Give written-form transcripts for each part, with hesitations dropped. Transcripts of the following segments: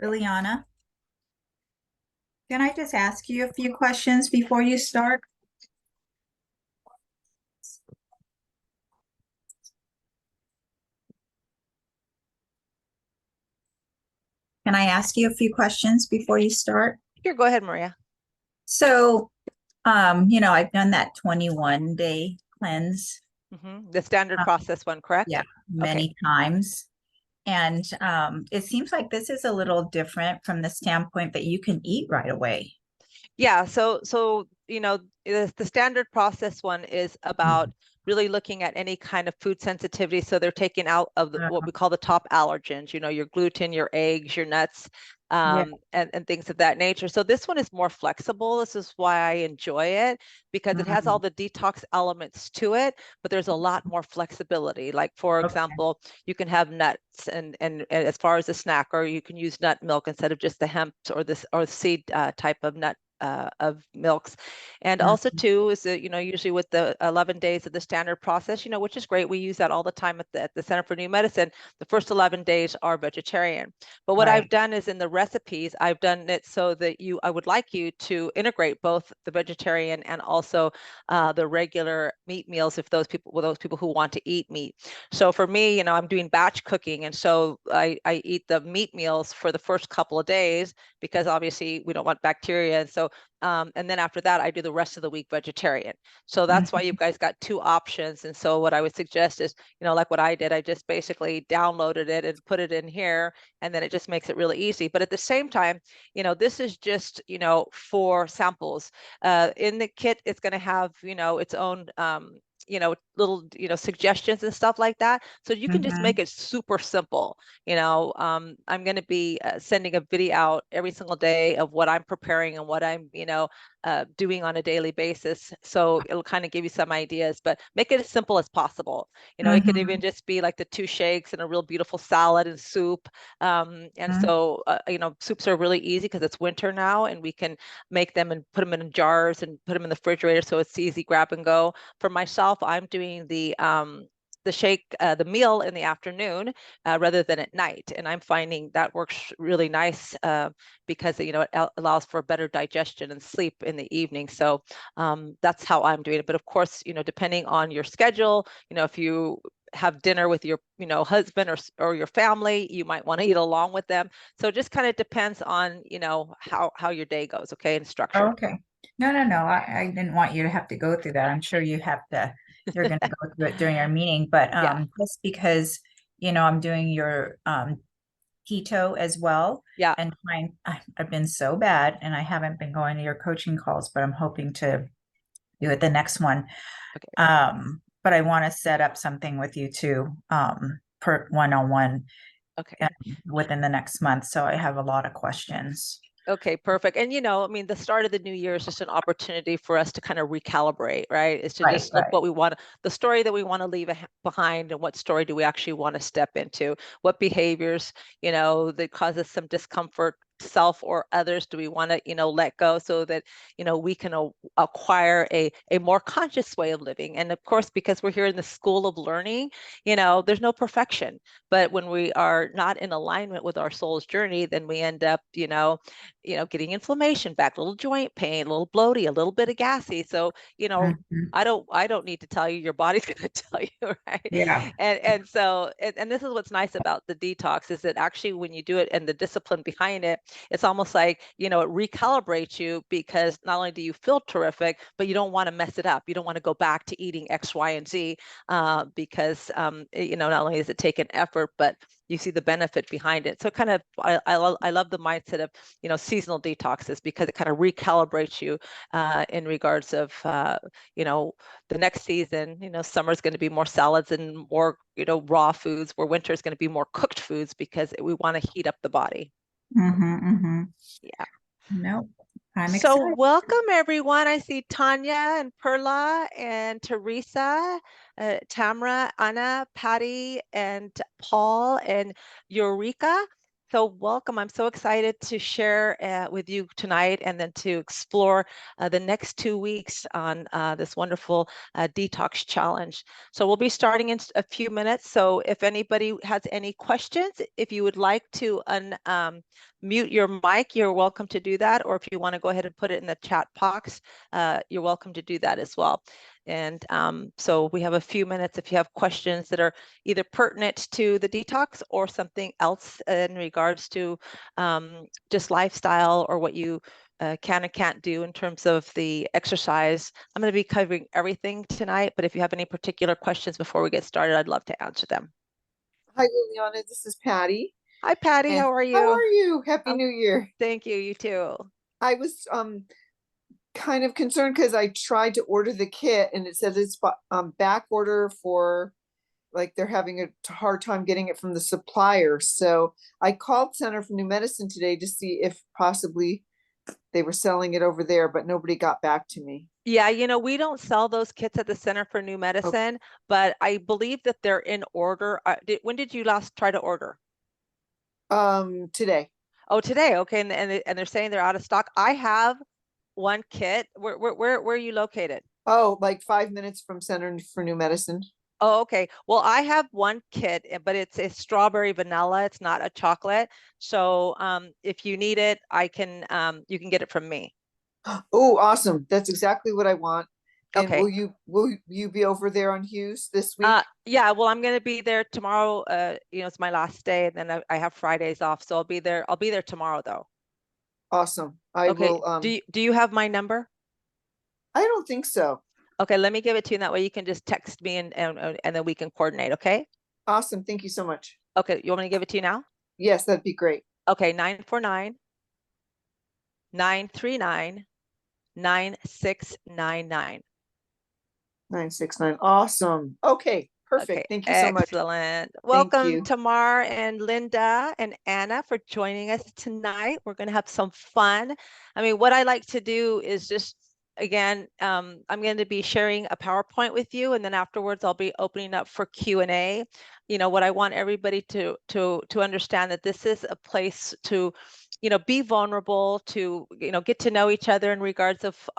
Liliana, can I just ask you a few questions before you start? Can I ask you a few questions before you start? Here, go ahead, Maria. So, I've done that 21 day cleanse, The standard uh, process one, correct? yeah, Okay. many times. And it seems like this is a little different from the standpoint that you can eat right away. Yeah, the standard process one is about really looking at any kind of food sensitivity. So they're taking out of what Uh, we call the top allergens, your gluten, your eggs, your nuts, yeah. and things of that nature. So this one is more flexible. This is why I enjoy it because it has all Mhm. the detox elements to it, but there's a lot more flexibility. Like, for Okay. example, you can have nuts and as far as a snack, or you can use nut milk instead of just the hemp or this or seed type of nut of milks. And also Mhm. too is that, usually with the 11 days of the standard process, which is great. We use that all the time at the Center for New Medicine. The first 11 days are vegetarian. But what I've Right. done is in the recipes, I've done it so that I would like you to integrate both the vegetarian and also the regular meat meals if those people who want to eat meat. So for me, I'm doing batch cooking. And so I eat the meat meals for the first couple of days because obviously we don't want bacteria. And so, and then after that, I do the rest of the week vegetarian. So that's why you Mhm. guys got two options. And so what I would suggest is, like what I did, I just basically downloaded it and put it in here, and then it just makes it really easy. But at the same time, this is just, for samples. In the kit, it's going to have, its own, little, suggestions and stuff like that. So you can just make Mhm. it super simple. I'm going to be sending a video out every single day of what I'm preparing and what I'm, doing on a daily basis. So it'll kind of give you some ideas, but make it as simple as possible. It could even Mhm. just be like the two shakes and a real beautiful salad and soup. And Mhm. so, soups are really easy because it's winter now, and we can make them and put them in jars and put them in the refrigerator so it's easy grab and go. For myself, I'm doing the shake, the meal in the afternoon rather than at night. And I'm finding that works really nice because it allows for better digestion and sleep in the evening. So that's how I'm doing it. But of course, depending on your schedule, if you have dinner with your husband or your family, you might want to eat along with them. So it just kind of depends on how your day goes, okay, and structure. Okay. No, no, no. I didn't want you to have to go through that. I'm sure you're going to go through it during our meeting, but Yeah, just because, I'm doing your keto as well yeah. and I've been so bad and I haven't been going to your coaching calls, but I'm hoping to do it the next one. Okay. But I want to set up something with you too, per one-on-one Okay. within the next month. So I have a lot of questions. Okay, perfect. And I mean, the start of the new year is just an opportunity for us to kind of recalibrate, right? Is to Right, just look right. what we want, the story that we want to leave behind, and what story do we actually want to step into? What behaviors, that cause us some discomfort, self or others, do we want to, let go so that, we can acquire a more conscious way of living? And of course, because we're here in the school of learning, there's no perfection. But when we are not in alignment with our soul's journey, then we end up, getting inflammation back, a little joint pain, a little bloaty, a little bit of gassy. So, Mhm. I don't need to tell you, your body's going to tell you, right? Yeah. And this is what's nice about the detox is that actually when you do it and the discipline behind it, it's almost like, it recalibrates you because not only do you feel terrific, but you don't want to mess it up. You don't want to go back to eating X, Y, and Z because not only does it take an effort, but you see the benefit behind it. So kind of, I love the mindset of, seasonal detoxes because it kind of recalibrates you in regards of, the next season. Summer is going to be more salads and more, raw foods, where winter is going to be more cooked foods because we want to heat up the body. Mm-hmm. Yeah. Nope. I'm So excited. welcome everyone. I see Tanya and Perla and Teresa, Tamara, Anna, Patty, and Paul and Eureka. So welcome. I'm so excited to share with you tonight and then to explore the next 2 weeks on this wonderful detox challenge. So we'll be starting in a few minutes. So if anybody has any questions, if you would like to mute your mic, you're welcome to do that. Or if you want to go ahead and put it in the chat box, you're welcome to do that as well. And so we have a few minutes if you have questions that are either pertinent to the detox or something else in regards to just lifestyle or what you can and can't do in terms of the exercise. I'm going to be covering everything tonight, but if you have any particular questions before we get started, I'd love to answer them. Hi, Liliana. This is Patty. Hi, Patty. And how are how you? are you? Happy Um, New Year. Thank you. You too. I was kind of concerned because I tried to order the kit and it says it's back order for like they're having a hard time getting it from the supplier. So I called Center for New Medicine today to see if possibly they were selling it over there, but nobody got back to me. Yeah, we don't sell those kits at the Center for New Okay. Medicine, but I believe that they're in order. When did you last try to order? Today. Oh, today. Okay, and they're saying they're out of stock. I have one kit. Where are you located? Oh, like 5 minutes from Center for New Medicine. Oh, okay. Well, I have one kit, but it's a strawberry vanilla. It's not a chocolate. So if you need it, you can get it from me. Oh, awesome. That's exactly what I want. And Okay. will you be over there on Hughes this week? Yeah, well, I'm gonna be there tomorrow. It's my last day, and then I have Fridays off, so I'll be there. I'll be there tomorrow, though. Awesome. I Okay. will Do you have my number? I don't think so. Okay, let me give it to you. And that way you can just text me and then we can coordinate. Okay. Awesome. Thank you so much. Okay. You want me to give it to you now? Yes, that'd be great. Okay. 949-939-9699. 969. Awesome. Okay, Okay, perfect. Thank you so much. excellent. Thank Welcome, you. Tamar and Linda and Anna, for joining us tonight. We're going to have some fun. I mean, what I like to do is just, again, I'm going to be sharing a PowerPoint with you, and then afterwards I'll be opening up for Q&A. What I want everybody to understand that this is a place to, be vulnerable, to, get to know each other in regards of,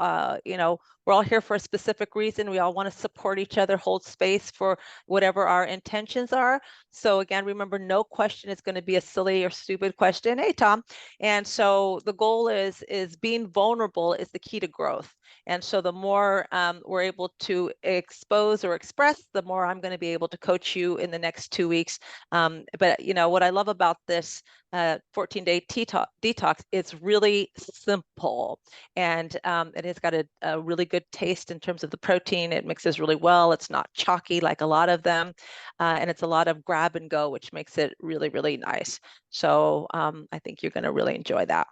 we're all here for a specific reason. We all want to support each other, hold space for whatever our intentions are. So again, remember, no question is going to be a silly or stupid question. Hey, Tom. And so the goal is being vulnerable is the key to growth. And so the more we're able to expose or express, the more I'm going to be able to coach you in the next 2 weeks. But what I love about this 14-day detox, it's really simple, and it has got a really good taste in terms of the protein. It mixes really well. It's not chalky like a lot of them, and it's a lot of grab and go, which makes it really, really nice. So I think you're going to really enjoy that.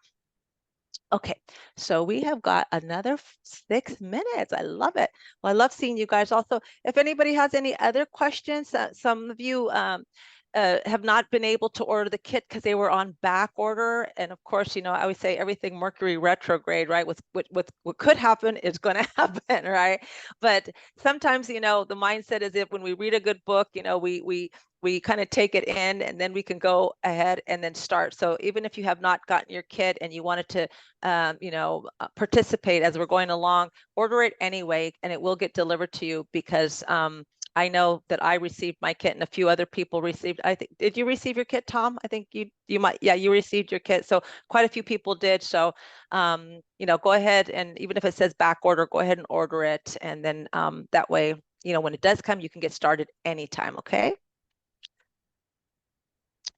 Okay, so we have got another 6 minutes. I love it. Well, I love seeing you guys. Also, if anybody has any other questions, some of you have not been able to order the kit because they were on back order. And of course, I always say everything Mercury retrograde, right? What could happen is going to happen, right? But sometimes, the mindset is if when we read a good book, we kind of take it in and then we can go ahead and then start. So even if you have not gotten your kit and you wanted to, participate as we're going along, order it anyway, and it will get delivered to you because I know that I received my kit and a few other people received. I think, did you receive your kit, Tom? I think you might. Yeah, you received your kit. So quite a few people did. So, go ahead, and even if it says back order, go ahead and order it. And then that way, when it does come, you can get started anytime. Okay.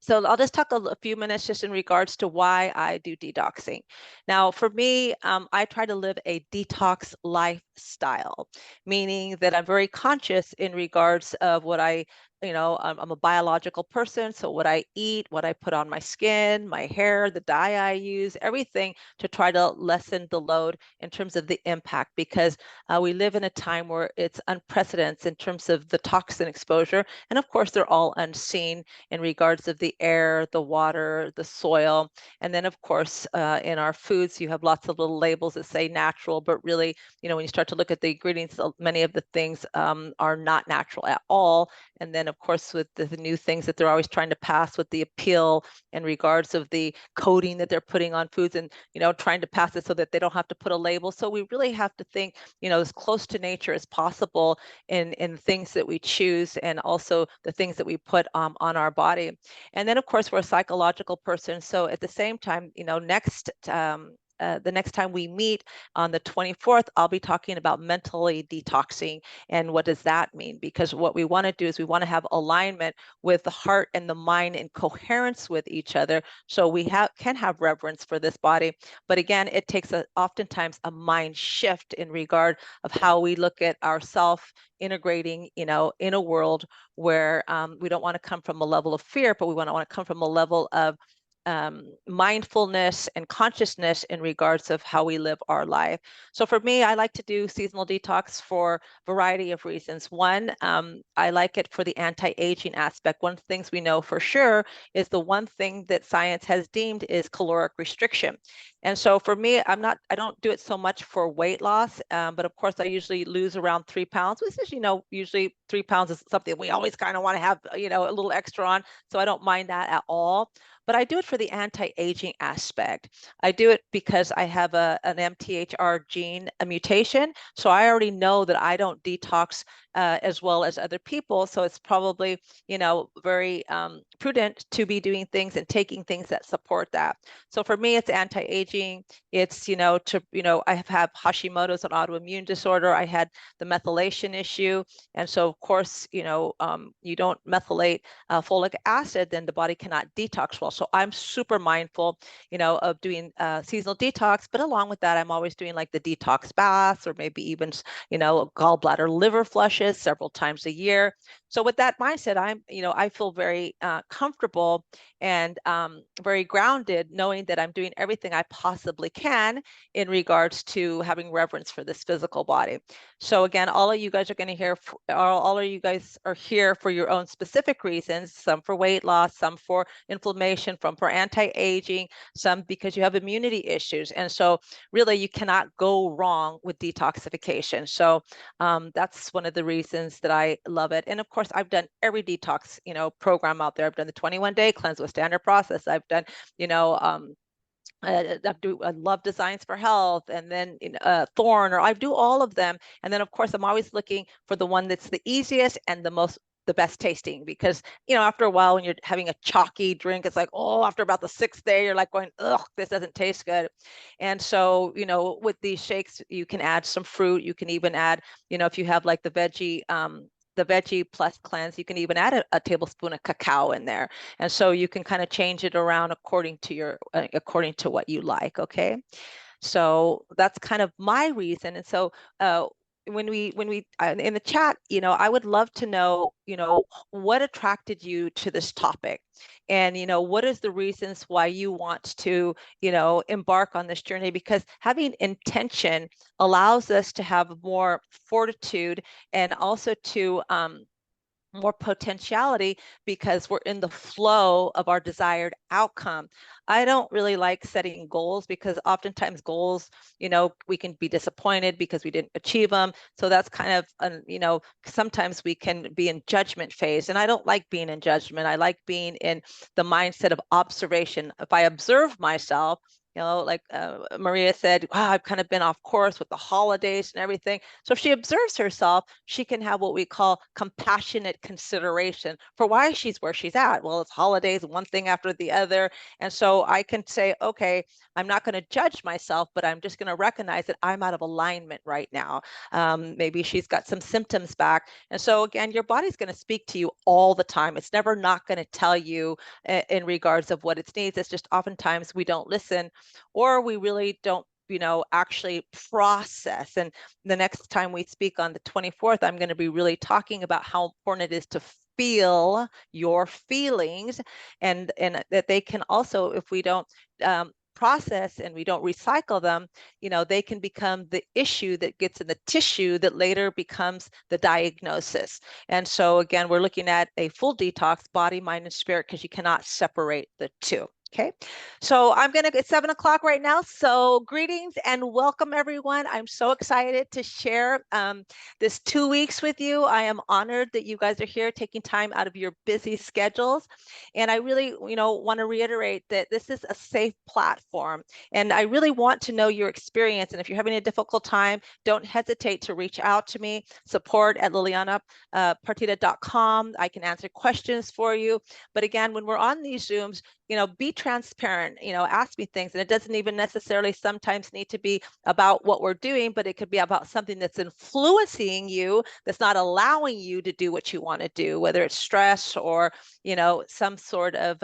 So I'll just talk a few minutes just in regards to why I do detoxing. Now, for me, I try to live a detox lifestyle, meaning that I'm very conscious in regards of what I'm a biological person. So what I eat, what I put on my skin, my hair, the dye I use, everything to try to lessen the load in terms of the impact, because we live in a time where it's unprecedented in terms of the toxin exposure. And of course, they're all unseen in regards of the air, the water, the soil. And then of course, in our foods, you have lots of little labels that say natural, but really, when you start to look at the ingredients, many of the things are not natural at all. And then And of course, with the new things that they're always trying to pass with the appeal in regards of the coating that they're putting on foods, and, you know, trying to pass it so that they don't have to put a label. So we really have to think, you know, as close to nature as possible in things that we choose, and also the things that we put on our body. And then of course, we're a psychological person. So at the same time, you know, the next time we meet on the 24th, I'll be talking about mentally detoxing. And what does that mean? Because what we want to do is we want to have alignment with the heart and the mind in coherence with each other. So we can have reverence for this body. But again, it takes oftentimes a mind shift in regard of how we look at ourselves integrating, you know, in a world where we don't want to come from a level of fear, but we want to come from a level of mindfulness and consciousness in regards of how we live our life. So for me, I like to do seasonal detox for a variety of reasons. One, I like it for the anti-aging aspect. One of the things we know for sure is the one thing that science has deemed is caloric restriction. And so for me, I don't do it so much for weight loss, but of course I usually lose around 3 pounds, which is, you know, usually 3 pounds is something we always kind of want to have, you know, a little extra on. So I don't mind that at all. But I do it for the anti-aging aspect. I do it because I have an MTHR gene, a mutation. So I already know that I don't detox as well as other people. So it's probably, you know, very prudent to be doing things and taking things that support that. So for me, it's anti-aging. It's, you know, I have had Hashimoto's, an autoimmune disorder. I had the methylation issue. And so of course, you know, you don't methylate folic acid, then the body cannot detox well. So I'm super mindful, you know, of doing seasonal detox, but along with that, I'm always doing like the detox baths, or maybe even, you know, gallbladder liver flushes several times a year. So with that mindset, I feel very comfortable and very grounded, knowing that I'm doing everything I possibly can in regards to having reverence for this physical body. So again, all of you guys are going to hear, all of you guys are here for your own specific reasons, some for weight loss, some for inflammation, some for anti-aging, some because you have immunity issues. And so really you cannot go wrong with detoxification. So that's one of the reasons that I love it. And of course, I've done every detox, you know, program out there. I've done the 21-day cleanse with standard process. I've done, you know, I love Designs for Health, and then Thorn, or I do all of them. And then of course, I'm always looking for the one that's the easiest and the best tasting, because, you know, after a while when you're having a chalky drink, it's like, oh, after about the 6th day, you're like going, ugh, this doesn't taste good. And so, you know, with these shakes, you can add some fruit. You can even add, you know, if you have like the veggie plus cleanse, you can even add a tablespoon of cacao in there. And so you can kind of change it around according to what you like. Okay. So that's kind of my reason. And so when we in the chat, you know, I would love to know, you know, what attracted you to this topic, and, you know, what is the reasons why you want to, you know, embark on this journey, because having intention allows us to have more fortitude, and also to more potentiality, because we're in the flow of our desired outcome. I don't really like setting goals, because oftentimes goals, you know, we can be disappointed because we didn't achieve them. So that's kind of, you know, sometimes we can be in judgment phase, and I don't like being in judgment. I like being in the mindset of observation. If I observe myself, you know, like Maria said, wow, I've kind of been off course with the holidays and everything. So if she observes herself, she can have what we call compassionate consideration for why she's where she's at. Well, it's holidays, one thing after the other. And so I can say, okay, I'm not going to judge myself, but I'm just going to recognize that I'm out of alignment right now. Maybe she's got some symptoms back. And so again, your body's going to speak to you all the time. It's never not going to tell you in regards of what it needs. It's just oftentimes we don't listen, or we really don't, you know, actually process. And the next time we speak on the 24th, I'm going to be really talking about how important it is to feel your feelings, and that they can also, if we don't process and we don't recycle them, you know, they can become the issue that gets in the tissue that later becomes the diagnosis. And so again, we're looking at a full detox, body, mind, and spirit, because you cannot separate the two. Okay, so it's 7 o'clock right now. So greetings and welcome everyone. I'm so excited to share this 2 weeks with you. I am honored that you guys are here taking time out of your busy schedules. And I really, want to reiterate that this is a safe platform. And I really want to know your experience. And if you're having a difficult time, don't hesitate to reach out to me, support@lilianapartida.com. I can answer questions for you. But again, when we're on these Zooms, be transparent, ask me things. And it doesn't even necessarily sometimes need to be about what we're doing, but it could be about something that's influencing you, that's not allowing you to do what you want to do, whether it's stress or, some sort of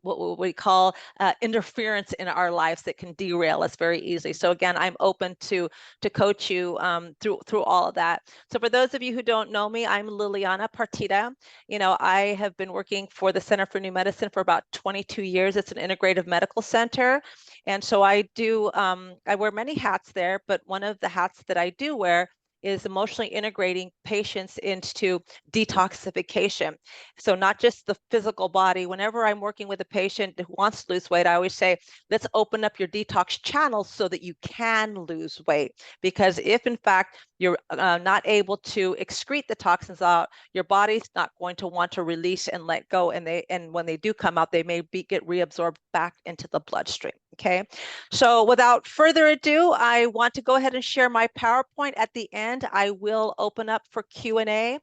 what we call interference in our lives that can derail us very easily. So again, I'm open to coach you through all of that. So for those of you who don't know me, I'm Liliana Partida. I have been working for the Center for New Medicine for about 22 years. It's an integrative medical center. And so I wear many hats there, but one of the hats that I do wear is emotionally integrating patients into detoxification. So not just the physical body. Whenever I'm working with a patient who wants to lose weight, I always say, let's open up your detox channels so that you can lose weight. Because if in fact you're not able to excrete the toxins out, your body's not going to want to release and let go. And when they do come out, they may get reabsorbed back into the bloodstream. Okay, so without further ado, I want to go ahead and share my PowerPoint. At the end, I will open up for Q&A,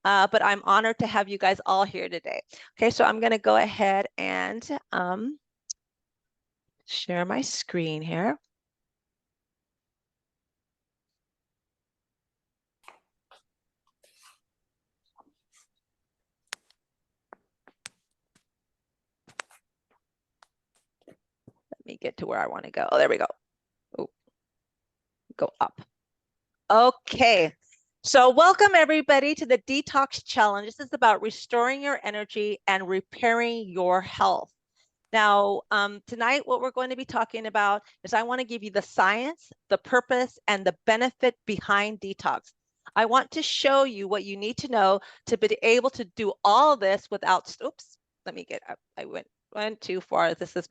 but I'm honored to have you guys all here today. Okay, so I'm going to go ahead and share my screen here. Let me get to where I want to go. Oh, there we go. Ooh. Go up. Okay. So welcome everybody to the Detox Challenge. This is about restoring your energy and repairing your health. Now, tonight, what we're going to be talking about is I want to give you the science, the purpose, and the benefit behind detox. I want to show you what you need to know to be able to do all this without, oops, let me get up. I went too far. This is,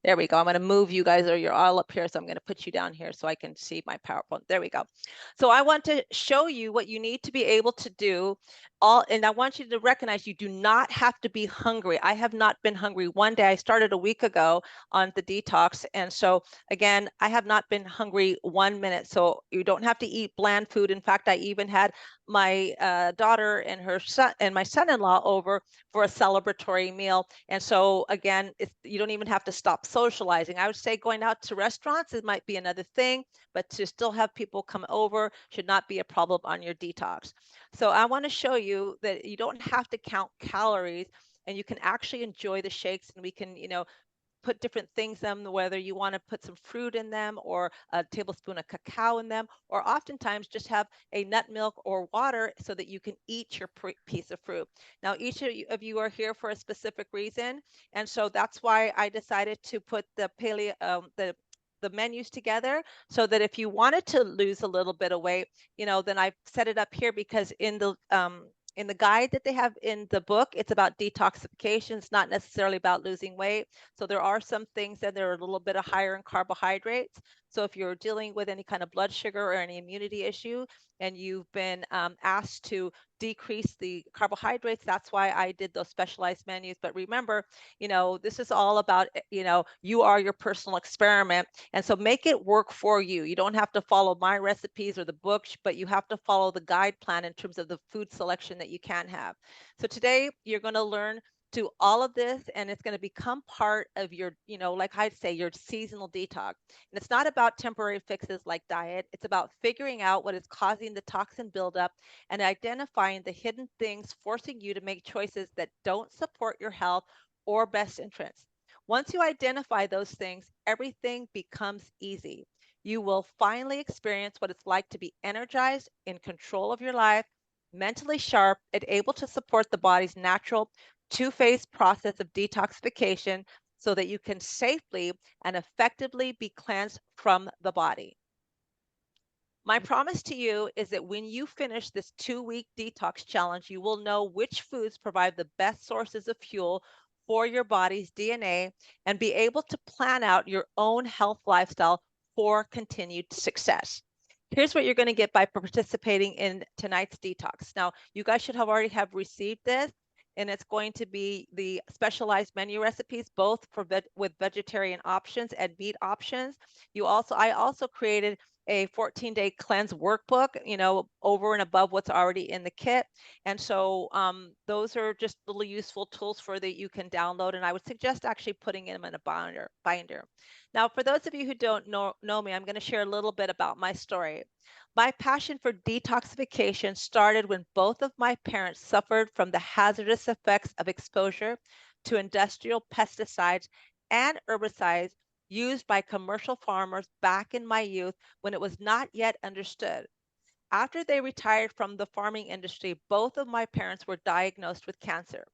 there we go. I'm going to move you guys, or you're all up here. So I'm going to put you down here so I can see my PowerPoint. There we go. So I want to show you what you need to be able to do and I want you to recognize you do not have to be hungry. I have not been hungry one day. I started a week ago on the detox. And so again, I have not been hungry 1 minute. So you don't have to eat bland food. In fact, I even had my daughter and her son and my son-in-law over for a celebratory meal. And so again, you don't even have to stop socializing. I would say going out to restaurants, it might be another thing, but to still have people come over should not be a problem on your detox. So I want to show you that you don't have to count calories, and you can actually enjoy the shakes, and we can, put different things in them, whether you want to put some fruit in them or a tablespoon of cacao in them, or oftentimes just have a nut milk or water so that you can eat your piece of fruit. Now, each of you are here for a specific reason. And so that's why I decided to put the menus together, so that if you wanted to lose a little bit of weight, then I've set it up here, because in the guide that they have in the book, it's about detoxification. It's not necessarily about losing weight. So there are some things that are a little bit higher in carbohydrates. So if you're dealing with any kind of blood sugar or any immunity issue, and you've been asked to decrease the carbohydrates, that's why I did those specialized menus. But remember, this is all about, you are your personal experiment. And so make it work for you. You don't have to follow my recipes or the book, but you have to follow the guide plan in terms of the food selection that you can have. So today you're going to learn to all of this, and it's going to become part of your, like I'd say, your seasonal detox. And it's not about temporary fixes like diet. It's about figuring out what is causing the toxin buildup and identifying the hidden things forcing you to make choices that don't support your health or best interests. Once you identify those things, everything becomes easy. You will finally experience what it's like to be energized, in control of your life, mentally sharp, and able to support the body's natural two-phase process of detoxification, so that you can safely and effectively be cleansed from the body. My promise to you is that when you finish this 2-week detox challenge, you will know which foods provide the best sources of fuel for your body's DNA and be able to plan out your own health lifestyle for continued success. Here's what you're going to get by participating in tonight's detox. Now, you guys should have already have received this, and it's going to be the specialized menu recipes, both for with vegetarian options and meat options. I also created a 14-day cleanse workbook, over and above what's already in the kit. And so those are just little useful tools for that you can download. And I would suggest actually putting them in a binder. Now, for those of you who don't know me, I'm going to share a little bit about my story. My passion for detoxification started when both of my parents suffered from the hazardous effects of exposure to industrial pesticides and herbicides used by commercial farmers back in my youth when it was not yet understood. After they retired from the farming industry, both of my parents were diagnosed with cancer.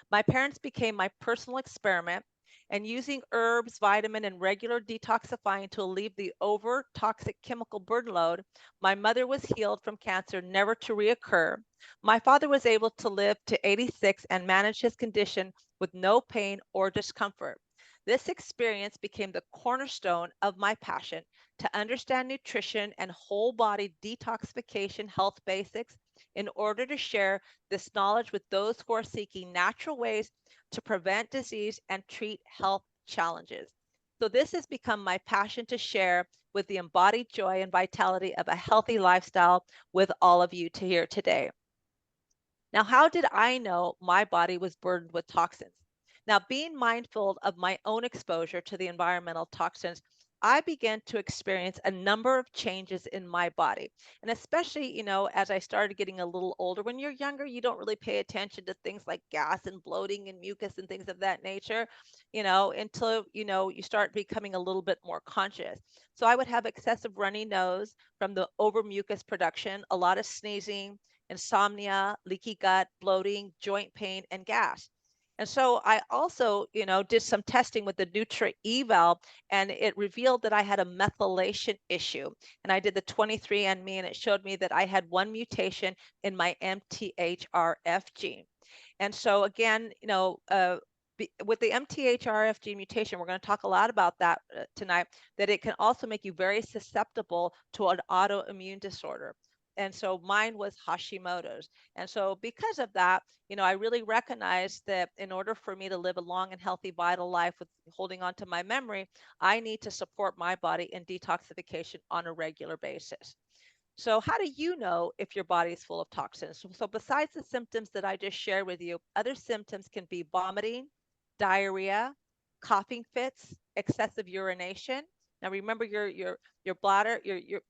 My parents became my personal experiment, and using herbs, vitamin, and regular detoxifying to alleviate the over toxic chemical burden load, my mother was healed from cancer, never to reoccur. My father was able to live to 86 and manage his condition with no pain or discomfort. This experience became the cornerstone of my passion to understand nutrition and whole body detoxification health basics in order to share this knowledge with those who are seeking natural ways to prevent disease and treat health challenges. So this has become my passion to share with the embodied joy and vitality of a healthy lifestyle with all of you to here today. Now, how did I know my body was burdened with toxins? Now, being mindful of my own exposure to the environmental toxins, I began to experience a number of changes in my body. And especially, as I started getting a little older, when you're younger, you don't really pay attention to things like gas and bloating and mucus and things of that nature, until, you start becoming a little bit more conscious. So I would have excessive runny nose from the over mucus production, a lot of sneezing, insomnia, leaky gut, bloating, joint pain, and gas. And so I also, did some testing with the Nutra-Eval, and it revealed that I had a methylation issue. And I did the 23andMe, and it showed me that I had one mutation in my MTHRF gene. And so again, with the MTHRF gene mutation, we're going to talk a lot about that tonight, that it can also make you very susceptible to an autoimmune disorder. And so mine was Hashimoto's. And so because of that, I really recognized that in order for me to live a long and healthy, vital life with holding on to my memory, I need to support my body in detoxification on a regular basis. So how do you know if your body is full of toxins? So besides the symptoms that I just shared with you, other symptoms can be vomiting, diarrhea, coughing fits, excessive urination. Now remember, your bladder,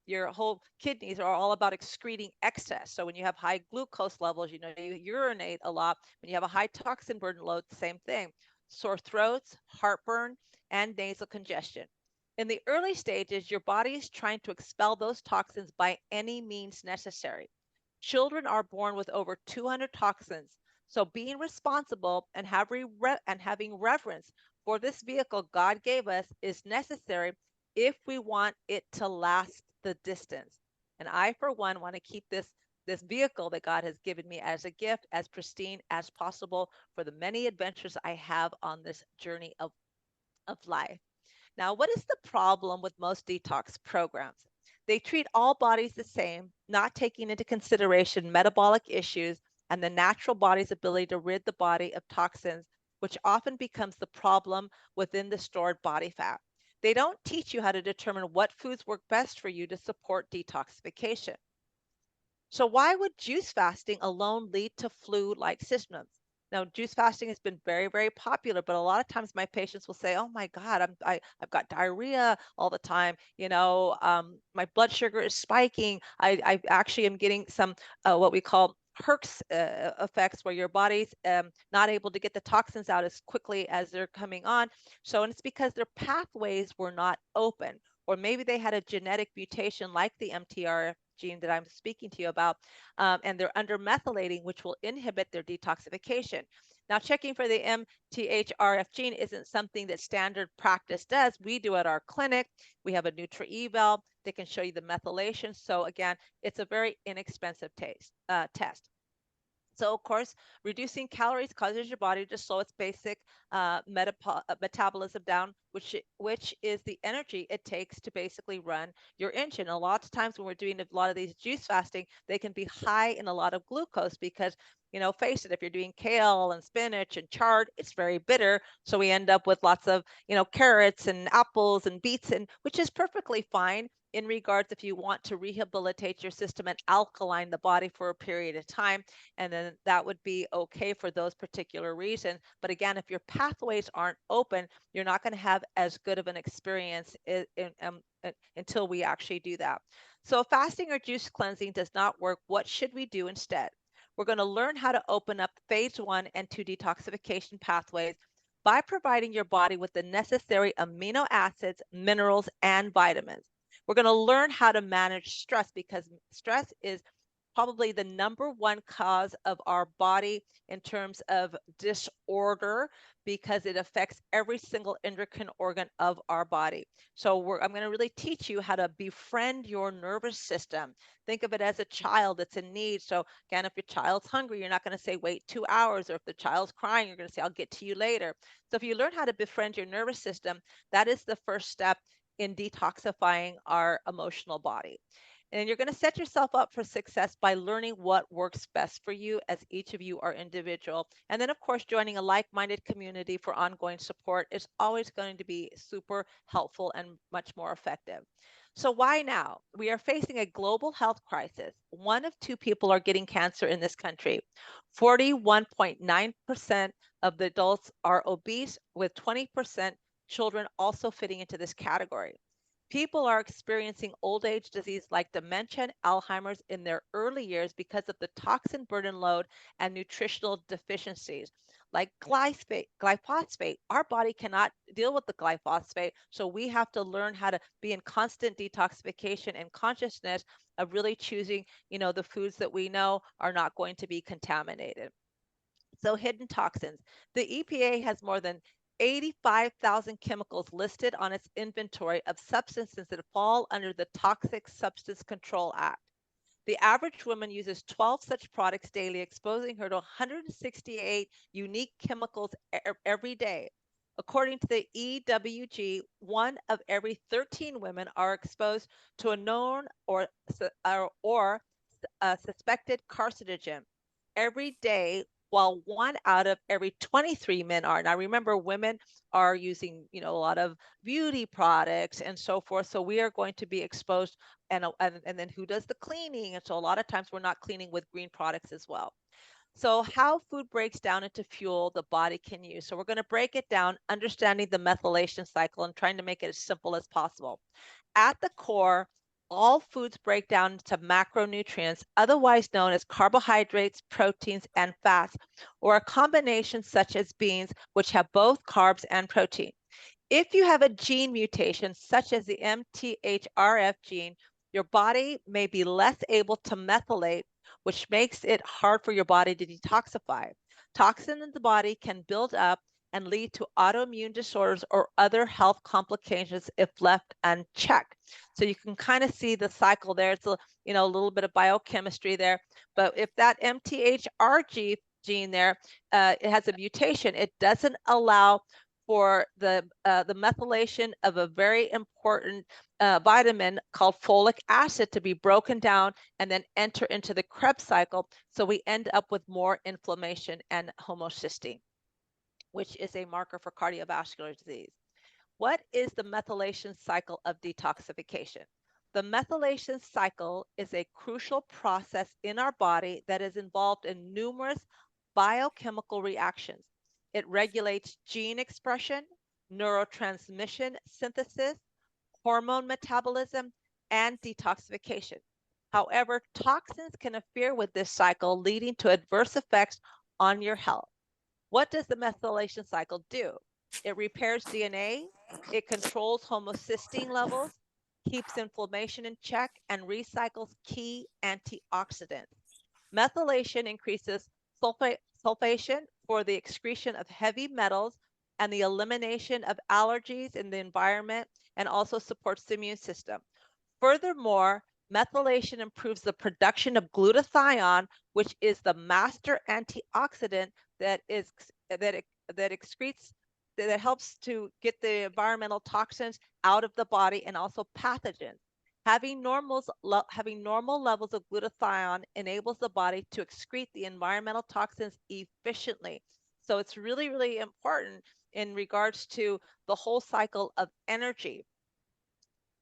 your whole kidneys are all about excreting excess. So when you have high glucose levels, you urinate a lot. When you have a high toxin burden load, same thing. Sore throats, heartburn, and nasal congestion. In the early stages, your body is trying to expel those toxins by any means necessary. Children are born with over 200 toxins. So being responsible and having reverence for this vehicle God gave us is necessary if we want it to last the distance. And I, for one, want to keep this vehicle that God has given me as a gift as pristine as possible for the many adventures I have on this journey of life. Now, what is the problem with most detox programs? They treat all bodies the same, not taking into consideration metabolic issues and the natural body's ability to rid the body of toxins, which often becomes the problem within the stored body fat. They don't teach you how to determine what foods work best for you to support detoxification. So why would juice fasting alone lead to flu-like symptoms? Now, juice fasting has been very, very popular, but a lot of times my patients will say, "Oh my God, I've got diarrhea all the time. My blood sugar is spiking. I actually am getting some what we call Herx effects, where your body's not able to get the toxins out as quickly as they're coming on. So, and it's because their pathways were not open, or maybe they had a genetic mutation like the MTR gene that I'm speaking to you about, and they're under methylating, which will inhibit their detoxification. Now, checking for the MTHRF gene isn't something that standard practice does. We do at our clinic. We have a Nutra-Eval that can show you the methylation. So again, it's a very inexpensive test. So of course, reducing calories causes your body to slow its basic metabolism down, which is the energy it takes to basically run your engine. A lot of times when we're doing a lot of these juice fasting, they can be high in a lot of glucose because, face it, if you're doing kale and spinach and chard, it's very bitter. So we end up with lots of, carrots and apples and beets, and which is perfectly fine in regards if you want to rehabilitate your system and alkaline the body for a period of time, and then that would be okay for those particular reasons. But again, if your pathways aren't open, you're not going to have as good of an experience until we actually do that. So if fasting or juice cleansing does not work, what should we do instead? We're going to learn how to open up phase 1 and 2 detoxification pathways by providing your body with the necessary amino acids, minerals, and vitamins. We're going to learn how to manage stress, because stress is probably the number one cause of our body in terms of disorder, because it affects every single endocrine organ of our body. So I'm going to really teach you how to befriend your nervous system. Think of it as a child that's in need. So again, if your child's hungry, you're not going to say wait 2 hours, or if the child's crying, you're going to say I'll get to you later. So if you learn how to befriend your nervous system, that is the first step in detoxifying our emotional body. And you're going to set yourself up for success by learning what works best for you, as each of you are individual. And then, of course, joining a like-minded community for ongoing support is always going to be super helpful and much more effective. So why now? We are facing a global health crisis. 1 of 2 people are getting cancer in this country. 41.9% of the adults are obese, with 20% children also fitting into this category. People are experiencing old age disease like dementia and Alzheimer's in their early years because of the toxin burden load and nutritional deficiencies. Like glyphosate, our body cannot deal with the glyphosate, so we have to learn how to be in constant detoxification and consciousness of really choosing, the foods that we know are not going to be contaminated. So hidden toxins. The EPA has more than 85,000 chemicals listed on its inventory of substances that fall under the Toxic Substance Control Act. The average woman uses 12 such products daily, exposing her to 168 unique chemicals every day. According to the EWG, 1 of every 13 women are exposed to a known or suspected carcinogen every day, while 1 out of every 23 men are. Now, remember, women are using, a lot of beauty products and so forth. So we are going to be exposed, and then who does the cleaning? And so a lot of times we're not cleaning with green products as well. So how food breaks down into fuel the body can use. So we're going to break it down, understanding the methylation cycle and trying to make it as simple as possible. At the core, all foods break down into macronutrients, otherwise known as carbohydrates, proteins, and fats, or a combination such as beans, which have both carbs and protein. If you have a gene mutation, such as the MTHFR gene, your body may be less able to methylate, which makes it hard for your body to detoxify. Toxin in the body can build up and lead to autoimmune disorders or other health complications if left unchecked. So you can kind of see the cycle there. It's a little bit of biochemistry there. But if that MTHFR gene there, it has a mutation, it doesn't allow for the methylation of a very important vitamin called folic acid to be broken down and then enter into the Krebs cycle. So we end up with more inflammation and homocysteine, which is a marker for cardiovascular disease. What is the methylation cycle of detoxification? The methylation cycle is a crucial process in our body that is involved in numerous biochemical reactions. It regulates gene expression, neurotransmission synthesis, hormone metabolism, and detoxification. However, toxins can interfere with this cycle, leading to adverse effects on your health. What does the methylation cycle do? It repairs DNA, it controls homocysteine levels, keeps inflammation in check, and recycles key antioxidants. Methylation increases sulfation for the excretion of heavy metals and the elimination of allergies in the environment, and also supports the immune system. Furthermore, Methylation improves the production of glutathione, which is the master antioxidant that excretes that helps to get the environmental toxins out of the body and also pathogens. Having normal levels of glutathione enables the body to excrete the environmental toxins efficiently. So it's really, really important in regards to the whole cycle of energy.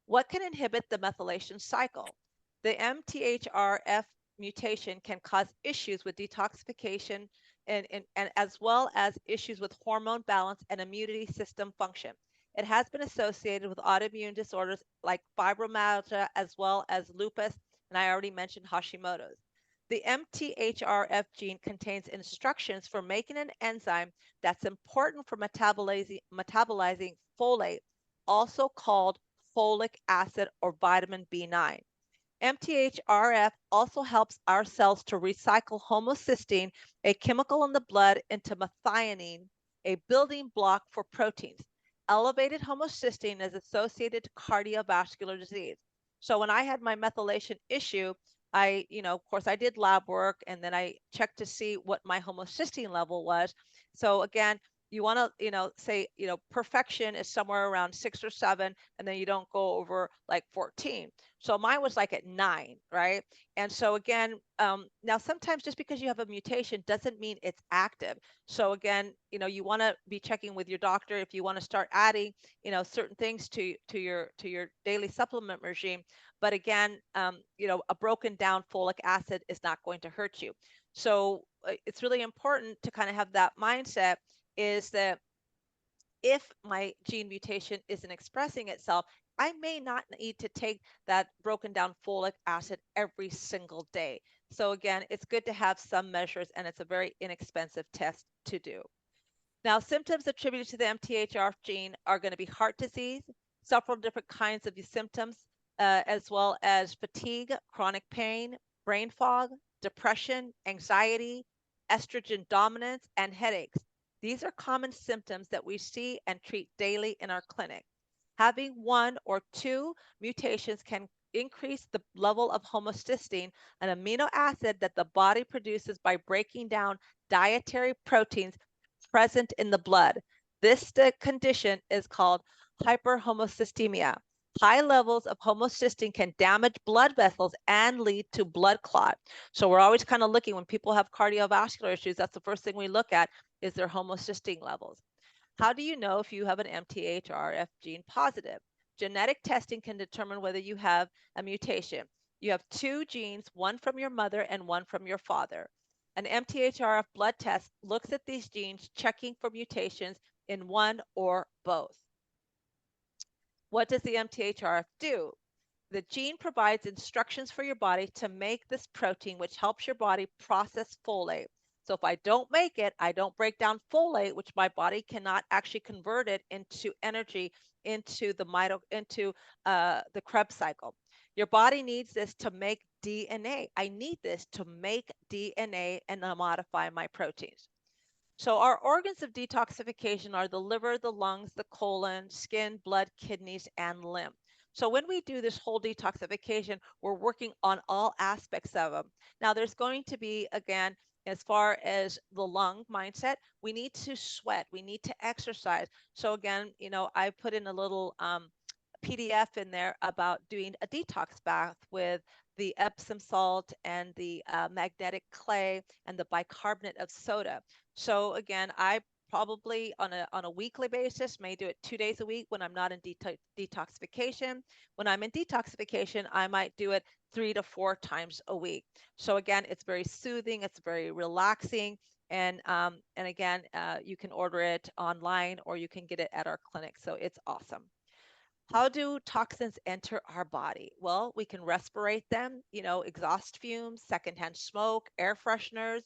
What can inhibit the methylation cycle? The MTHRF mutation can cause issues with detoxification and as well as issues with hormone balance and immunity system function. It has been associated with autoimmune disorders like fibromyalgia as well as lupus, and I already mentioned Hashimoto's. The MTHRF gene contains instructions for making an enzyme that's important for metabolizing folate, also called folic acid or vitamin B9. MTHRF also helps our cells to recycle homocysteine, a chemical in the blood, into methionine, a building block for proteins. Elevated homocysteine is associated to cardiovascular disease. So when I had my methylation issue, of course, I did lab work and then I checked to see what my homocysteine level was. So again, you want to, say, perfection is somewhere around 6 or 7, and then you don't go over like 14. So mine was like at 9, right? And so again, now sometimes just because you have a mutation doesn't mean it's active. So again, you want to be checking with your doctor if you want to start adding, certain things to your daily supplement regime. But again, a broken down folic acid is not going to hurt you. So it's really important to kind of have that mindset, is that if my gene mutation isn't expressing itself, I may not need to take that broken down folic acid every single day. So again, it's good to have some measures, and it's a very inexpensive test to do. Now, symptoms attributed to the MTHR gene are going to be heart disease, several different kinds of symptoms, as well as fatigue, chronic pain, brain fog, depression, anxiety, estrogen dominance, and headaches. These are common symptoms that we see and treat daily in our clinic. Having 1 or 2 mutations can increase the level of homocysteine, an amino acid that the body produces by breaking down dietary proteins present in the blood. This condition is called hyperhomocysteemia. High levels of homocysteine can damage blood vessels and lead to blood clot. So we're always kind of looking, when people have cardiovascular issues, that's the first thing we look at, is their homocysteine levels. How do you know if you have an MTHRF gene positive? Genetic testing can determine whether you have a mutation. You have 2 genes, one from your mother and one from your father. An MTHRF blood test looks at these genes, checking for mutations in one or both. What does the MTHRF do? The gene provides instructions for your body to make this protein, which helps your body process folate. So if I don't make it, I don't break down folate, which my body cannot actually convert it into energy into the Krebs cycle. Your body needs this to make DNA. I need this to make DNA and modify my proteins. So our organs of detoxification are the liver, the lungs, the colon, skin, blood, kidneys, and lymph. So when we do this whole detoxification, we're working on all aspects of them. Now there's going to be, again, as far as the lung mindset, we need to sweat, we need to exercise. So again, I put in a little PDF in there about doing a detox bath with the Epsom salt and the magnetic clay and the bicarbonate of soda. So again, I probably on a weekly basis may do it 2 days a week when I'm not in detoxification. When I'm in detoxification, I might do it 3 to 4 times a week. So again, it's very soothing, it's very relaxing. And again, you can order it online or you can get it at our clinic. So it's awesome. How do toxins enter our body? Well, we can respirate them, exhaust fumes, secondhand smoke, air fresheners,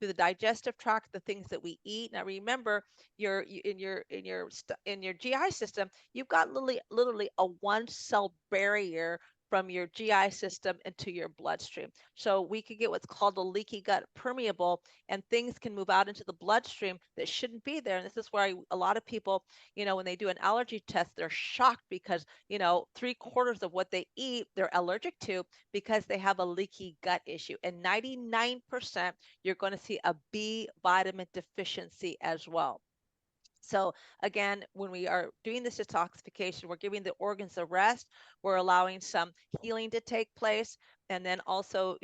through the digestive tract, the things that we eat. Now remember, in your GI system, you've got literally a 1 cell barrier from your GI system into your bloodstream. So we could get what's called a leaky gut permeable, and things can move out into the bloodstream that shouldn't be there. And this is where a lot of people, when they do an allergy test, they're shocked because, 3/4 of what they eat, they're allergic to because they have a leaky gut issue. And 99%, you're going to see a B vitamin deficiency as well. So again, when we are doing this detoxification, we're giving the organs a rest, we're allowing some healing to take place. And then also,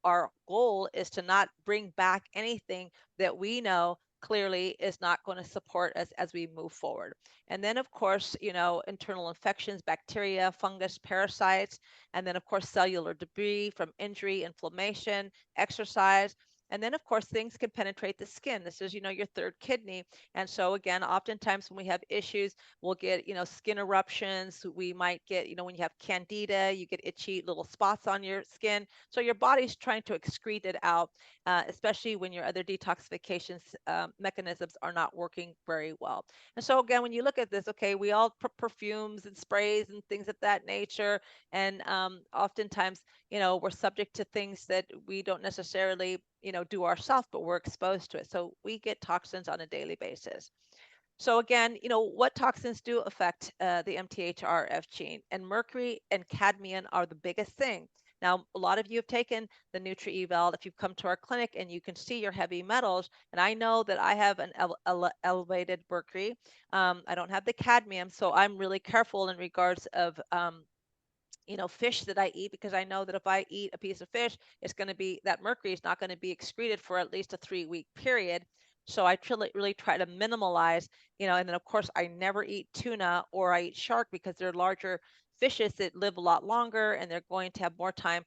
our goal is to not bring back anything that we know clearly is not going to support us as we move forward. And then of course, internal infections, bacteria, fungus, parasites, and then of course cellular debris from injury, inflammation, exercise. And then of course things can penetrate the skin. This is, your third kidney. And so again, oftentimes when we have issues, we'll get, skin eruptions. We might get, when you have candida, you get itchy little spots on your skin. So your body's trying to excrete it out, especially when your other detoxification mechanisms are not working very well. And so again, when you look at this, okay, we all perfumes and sprays and things of that nature. And oftentimes, we're subject to things that we don't necessarily, do ourselves, but we're exposed to it. So we get toxins on a daily basis. So again, what toxins do affect the MTHRF gene? And mercury and cadmium are the biggest thing. Now, a lot of you have taken the Nutri-Eval if you've come to our clinic, and you can see your heavy metals. And I know that I have an elevated mercury. I don't have the cadmium, so I'm really careful in regards of fish that I eat, because I know that if I eat a piece of fish, it's going to be, that mercury is not going to be excreted for at least a 3-week period. So I really try to minimalize, and then of course I never eat tuna or I eat shark because they're larger fishes that live a lot longer, and they're going to have more time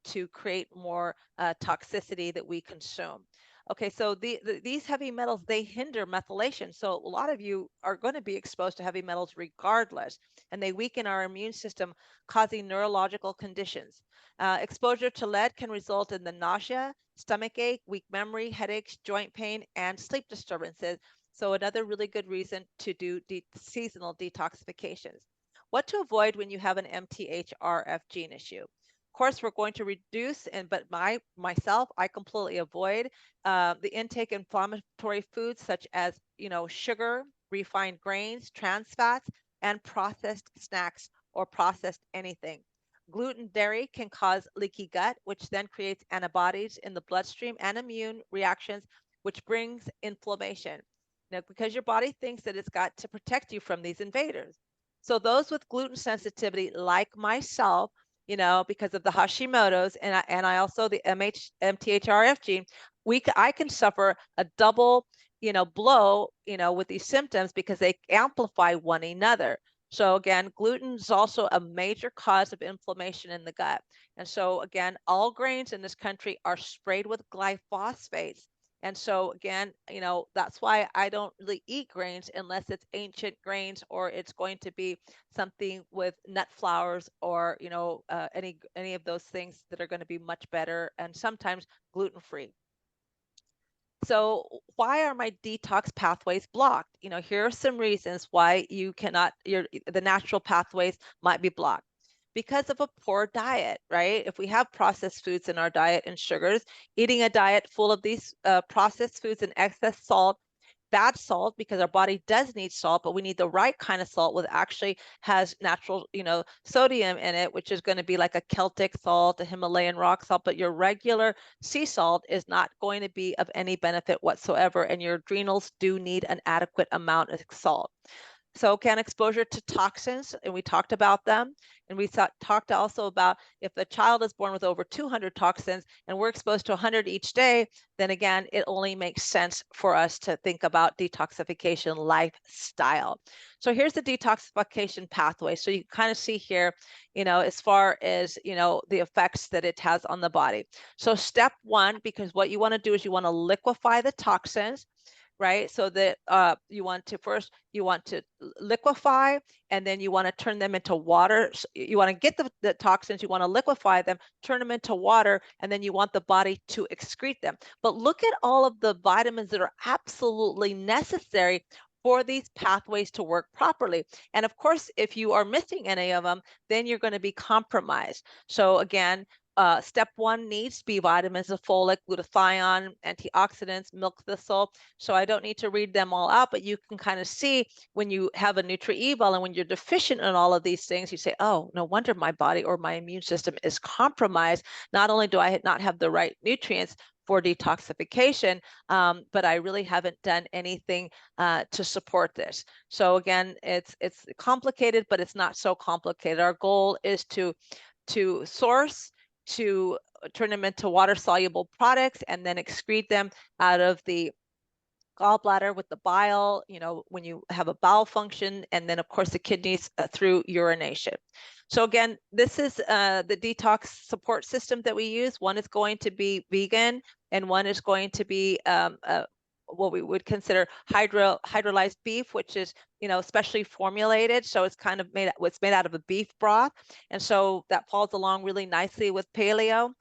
to create more toxicity that we consume. Okay, so these heavy metals, they hinder methylation. So a lot of you are going to be exposed to heavy metals regardless, and they weaken our immune system, causing neurological conditions. Exposure to lead can result in the nausea, stomach ache, weak memory, headaches, joint pain, and sleep disturbances. So another really good reason to do seasonal detoxifications. What to avoid when you have an MTHRF gene issue? Of course, we're going to reduce, but myself, I completely avoid the intake of inflammatory foods such as, sugar, refined grains, trans fats, and processed snacks or processed anything. Gluten, dairy can cause leaky gut, which then creates antibodies in the bloodstream and immune reactions, which brings inflammation. Now, because your body thinks that it's got to protect you from these invaders. So those with gluten sensitivity, like myself, because of the Hashimoto's, and I also the MTHRF gene, I can suffer a double, blow, with these symptoms because they amplify one another. So again, gluten is also a major cause of inflammation in the gut. And so again, all grains in this country are sprayed with glyphosates. And so again, that's why I don't really eat grains unless it's ancient grains, or it's going to be something with nut flours, or any of those things that are going to be much better, and sometimes gluten-free. So why are my detox pathways blocked? Here are some reasons why the natural pathways might be blocked. Because of a poor diet, right? If we have processed foods in our diet and sugars, eating a diet full of these processed foods and excess salt, bad salt, because our body does need salt, but we need the right kind of salt, which actually has natural, sodium in it, which is going to be like a Celtic salt, a Himalayan rock salt, but your regular sea salt is not going to be of any benefit whatsoever, and your adrenals do need an adequate amount of salt. So can exposure to toxins, and we talked about them, and we talked also about if a child is born with over 200 toxins and we're exposed to 100 each day, then again, it only makes sense for us to think about detoxification lifestyle. So here's the detoxification pathway. So you kind of see here, as far as, the effects that it has on the body. So step one, because what you want to do is you want to liquefy the toxins, right? So that you want to liquefy, and then you want to turn them into water. So you want to get the toxins, you want to liquefy them, turn them into water, and then you want the body to excrete them. But look at all of the vitamins that are absolutely necessary for these pathways to work properly. And of course, if you are missing any of them, then you're going to be compromised. So again, step one needs to be vitamins of folate, glutathione, antioxidants, milk thistle. So I don't need to read them all out, but you can kind of see when you have a Nutri-Eval and when you're deficient in all of these things, you say, oh, no wonder my body or my immune system is compromised. Not only do I not have the right nutrients for detoxification, but I really haven't done anything to support this. So again, it's complicated, but it's not so complicated. Our goal is to source, to turn them into water soluble products, and then excrete them out of the gallbladder with the bile, when you have a bowel function, and then of course the kidneys through urination. So again, this is the detox support system that we use. One is going to be vegan, and one is going to be what we would consider hydrolyzed beef, which is specially formulated. So it's kind of made out of a beef broth, and so that falls along really nicely with paleo.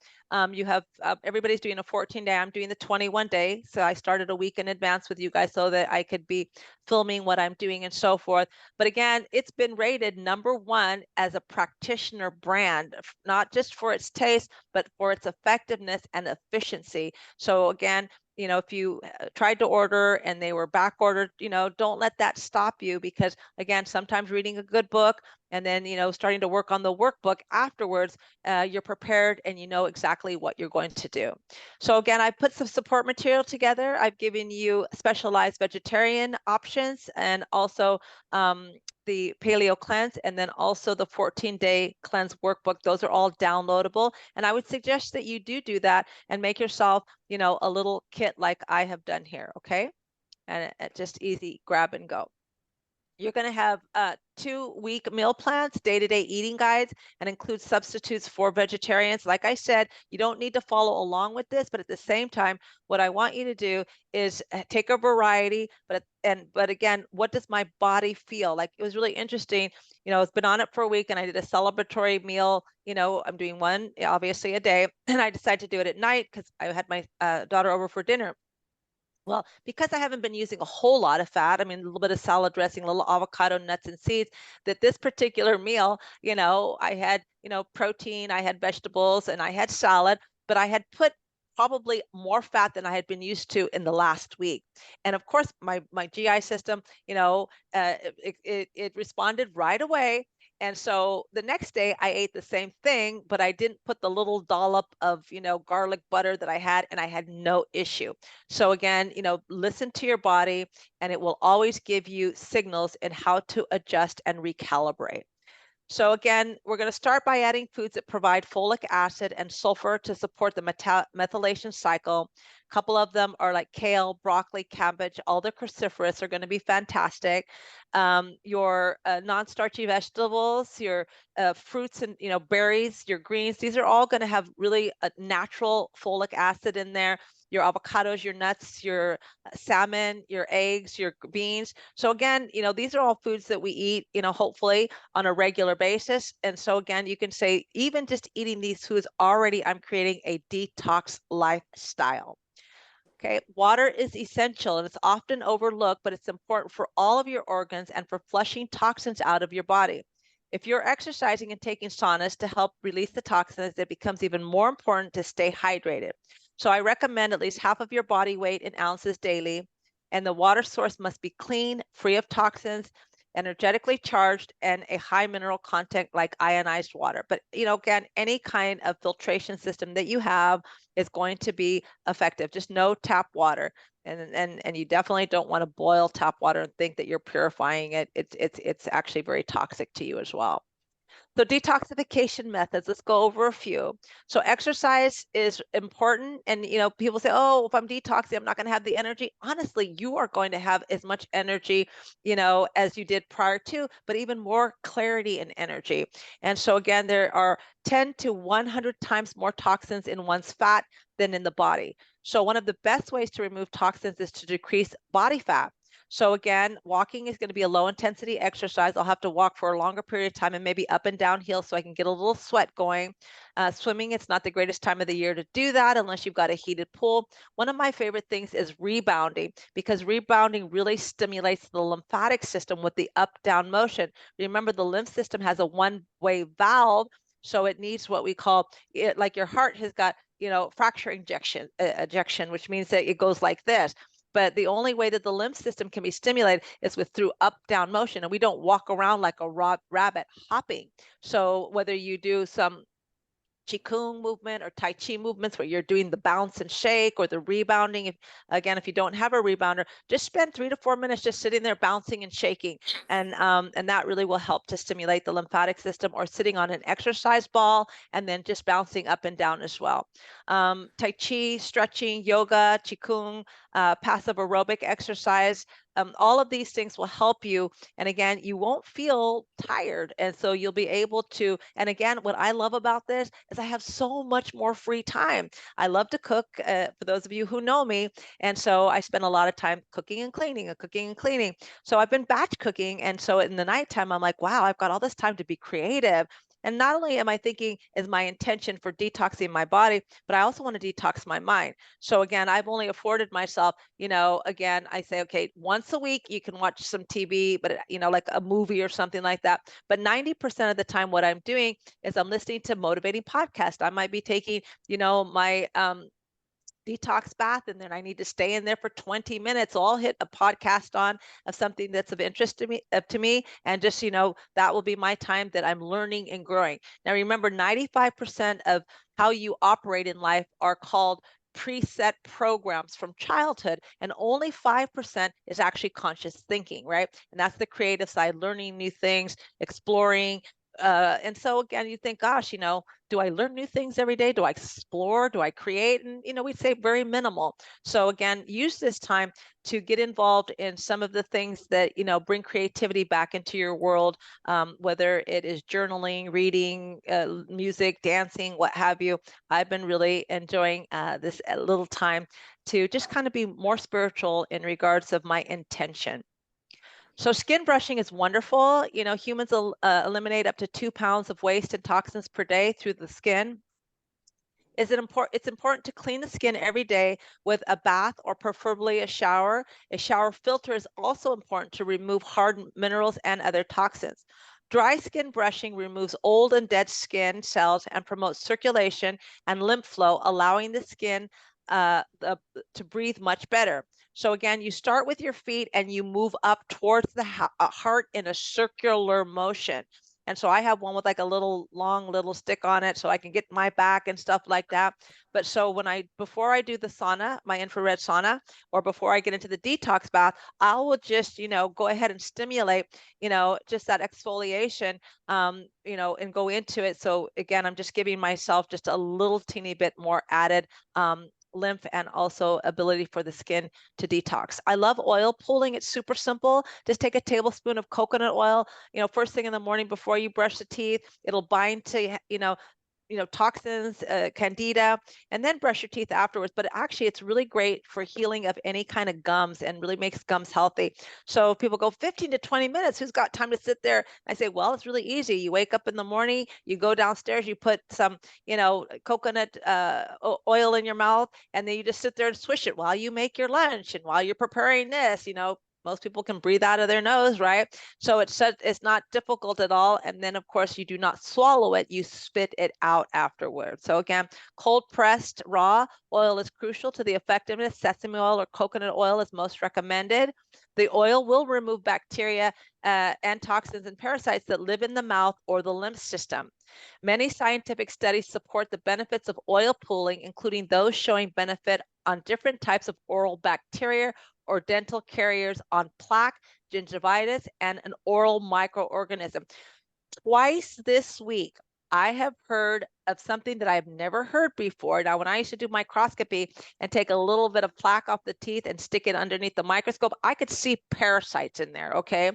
You have everybody's doing a 14-day. I'm doing the 21-day. So I started a week in advance with you guys so that I could be filming what I'm doing and so forth. But again, it's been rated #1 as a practitioner brand, not just for its taste, but for its effectiveness and efficiency. So again, if you tried to order and they were back ordered, don't let that stop you, because again, sometimes reading a good book and then, starting to work on the workbook afterwards, you're prepared and you know exactly what you're going to do. So again, I put some support material together. I've given you specialized vegetarian options, and also the paleo cleanse, and then also the 14-day cleanse workbook. Those are all downloadable. And I would suggest that you do that and make yourself, a little kit like I have done here. Okay. And just easy grab and go. You're going to have 2-week meal plans, day-to-day eating guides, and include substitutes for vegetarians. Like I said, you don't need to follow along with this, but at the same time, what I want you to do is take a variety, but again, what does my body feel like? It was really interesting. It's been on it for a week, and I did a celebratory meal. I'm doing one, obviously, a day, and I decided to do it at night because I had my daughter over for dinner. Well, because I haven't been using a whole lot of fat, I mean, a little bit of salad dressing, a little avocado, nuts, and seeds, that this particular meal, I had, protein, I had vegetables, and I had salad, but I had put probably more fat than I had been used to in the last week. And of course, my GI system, it responded right away. And so the next day I ate the same thing, but I didn't put the little dollop of, garlic butter that I had, and I had no issue. So again, listen to your body, and it will always give you signals in how to adjust and recalibrate. So again, we're going to start by adding foods that provide folic acid and sulfur to support the methylation cycle. A couple of them are like kale, broccoli, cabbage. All the cruciferous are going to be fantastic. Your non-starchy vegetables, your fruits and berries, your greens, these are all going to have really a natural folic acid in there. Your avocados, your nuts, your salmon, your eggs, your beans. So again, these are all foods that we eat, hopefully on a regular basis. And so again, you can say, even just eating these foods already, I'm creating a detox lifestyle. Okay, water is essential, and it's often overlooked, but it's important for all of your organs and for flushing toxins out of your body. If you're exercising and taking saunas to help release the toxins, it becomes even more important to stay hydrated. So I recommend at least half of your body weight in ounces daily, and the water source must be clean, free of toxins, energetically charged, and a high mineral content like ionized water. But again, any kind of filtration system that you have is going to be effective. Just no tap water, and you definitely don't want to boil tap water and think that you're purifying it. It's actually very toxic to you as well. So detoxification methods, let's go over a few. So exercise is important. And, people say, oh, if I'm detoxing, I'm not going to have the energy. Honestly, you are going to have as much energy, as you did prior to, but even more clarity and energy. And so again, there are 10 to 100 times more toxins in one's fat than in the body. So one of the best ways to remove toxins is to decrease body fat. So again, walking is going to be a low intensity exercise. I'll have to walk for a longer period of time and maybe up and down hill so I can get a little sweat going. Swimming, it's not the greatest time of the year to do that unless you've got a heated pool. One of my favorite things is rebounding, because rebounding really stimulates the lymphatic system with the up-down motion. Remember, the lymph system has a one-way valve, so it needs what we call it, like your heart has got, fracture ejection, which means that it goes like this. But the only way that the lymph system can be stimulated is through up-down motion, and we don't walk around like a rabbit hopping. So whether you do some Qigong movement or Tai Chi movements where you're doing the bounce and shake or the rebounding. If you don't have a rebounder, just spend 3 to 4 minutes just sitting there bouncing and shaking. And that really will help to stimulate the lymphatic system, or sitting on an exercise ball and then just bouncing up and down as well. Tai Chi, stretching, yoga, Qigong, passive aerobic exercise. All of these things will help you. And again, you won't feel tired. And so you'll be able to, and again, what I love about this is I have so much more free time. I love to cook, for those of you who know me. And so I spend a lot of time cooking and cleaning and cooking and cleaning. So I've been batch cooking. And so in the nighttime, I'm like, wow, I've got all this time to be creative. And not only am I thinking is my intention for detoxing my body, but I also want to detox my mind. So again, I've only afforded myself, again, I say, okay, once a week you can watch some TV, but like a movie or something like that. But 90% of the time, what I'm doing is I'm listening to motivating podcasts. I might be taking, my detox bath, and then I need to stay in there for 20 minutes. So I'll hit a podcast on of something that's of interest to me, and just, that will be my time that I'm learning and growing. Now, remember, 95% of how you operate in life are called preset programs from childhood, and only 5% is actually conscious thinking, right? And that's the creative side, learning new things, exploring. And so again, you think, gosh, do I learn new things every day? Do I explore? Do I create? And, we'd say very minimal. So again, use this time to get involved in some of the things that, bring creativity back into your world, whether it is journaling, reading, music, dancing, what have you. I've been really enjoying this little time to just kind of be more spiritual in regards of my intention. So skin brushing is wonderful. Humans eliminate up to 2 pounds of waste and toxins per day through the skin. It's important to clean the skin every day with a bath, or preferably a shower. A shower filter is also important to remove hard minerals and other toxins. Dry skin brushing removes old and dead skin cells and promotes circulation and lymph flow, allowing the skin to breathe much better. So again, you start with your feet and you move up towards the heart in a circular motion. And so I have one with like a long little stick on it so I can get my back and stuff like that. But so before I do the sauna, my infrared sauna, or before I get into the detox bath, I will just, go ahead and stimulate, just that exfoliation, and go into it. So again, I'm just giving myself just a little teeny bit more added lymph, and also ability for the skin to detox. I love oil pulling. It's super simple. Just take a tablespoon of coconut oil, first thing in the morning before you brush the teeth. It'll bind to, toxins, candida, and then brush your teeth afterwards. But actually, it's really great for healing of any kind of gums, and really makes gums healthy. So people go 15 to 20 minutes. Who's got time to sit there? I say, well, it's really easy. You wake up in the morning, you go downstairs, you put some, coconut oil in your mouth, and then you just sit there and swish it while you make your lunch and while you're preparing this, most people can breathe out of their nose, right? So it's not difficult at all. And then, of course, you do not swallow it. You spit it out afterwards. So again, cold pressed raw oil is crucial to the effectiveness. Sesame oil or coconut oil is most recommended. The oil will remove bacteria and toxins and parasites that live in the mouth or the lymph system. Many scientific studies support the benefits of oil pulling, including those showing benefit on different types of oral bacteria or dental carriers, on plaque, gingivitis, and an oral microorganism. Twice this week, I have heard of something that I've never heard before. Now, when I used to do microscopy and take a little bit of plaque off the teeth and stick it underneath the microscope, I could see parasites in there, okay?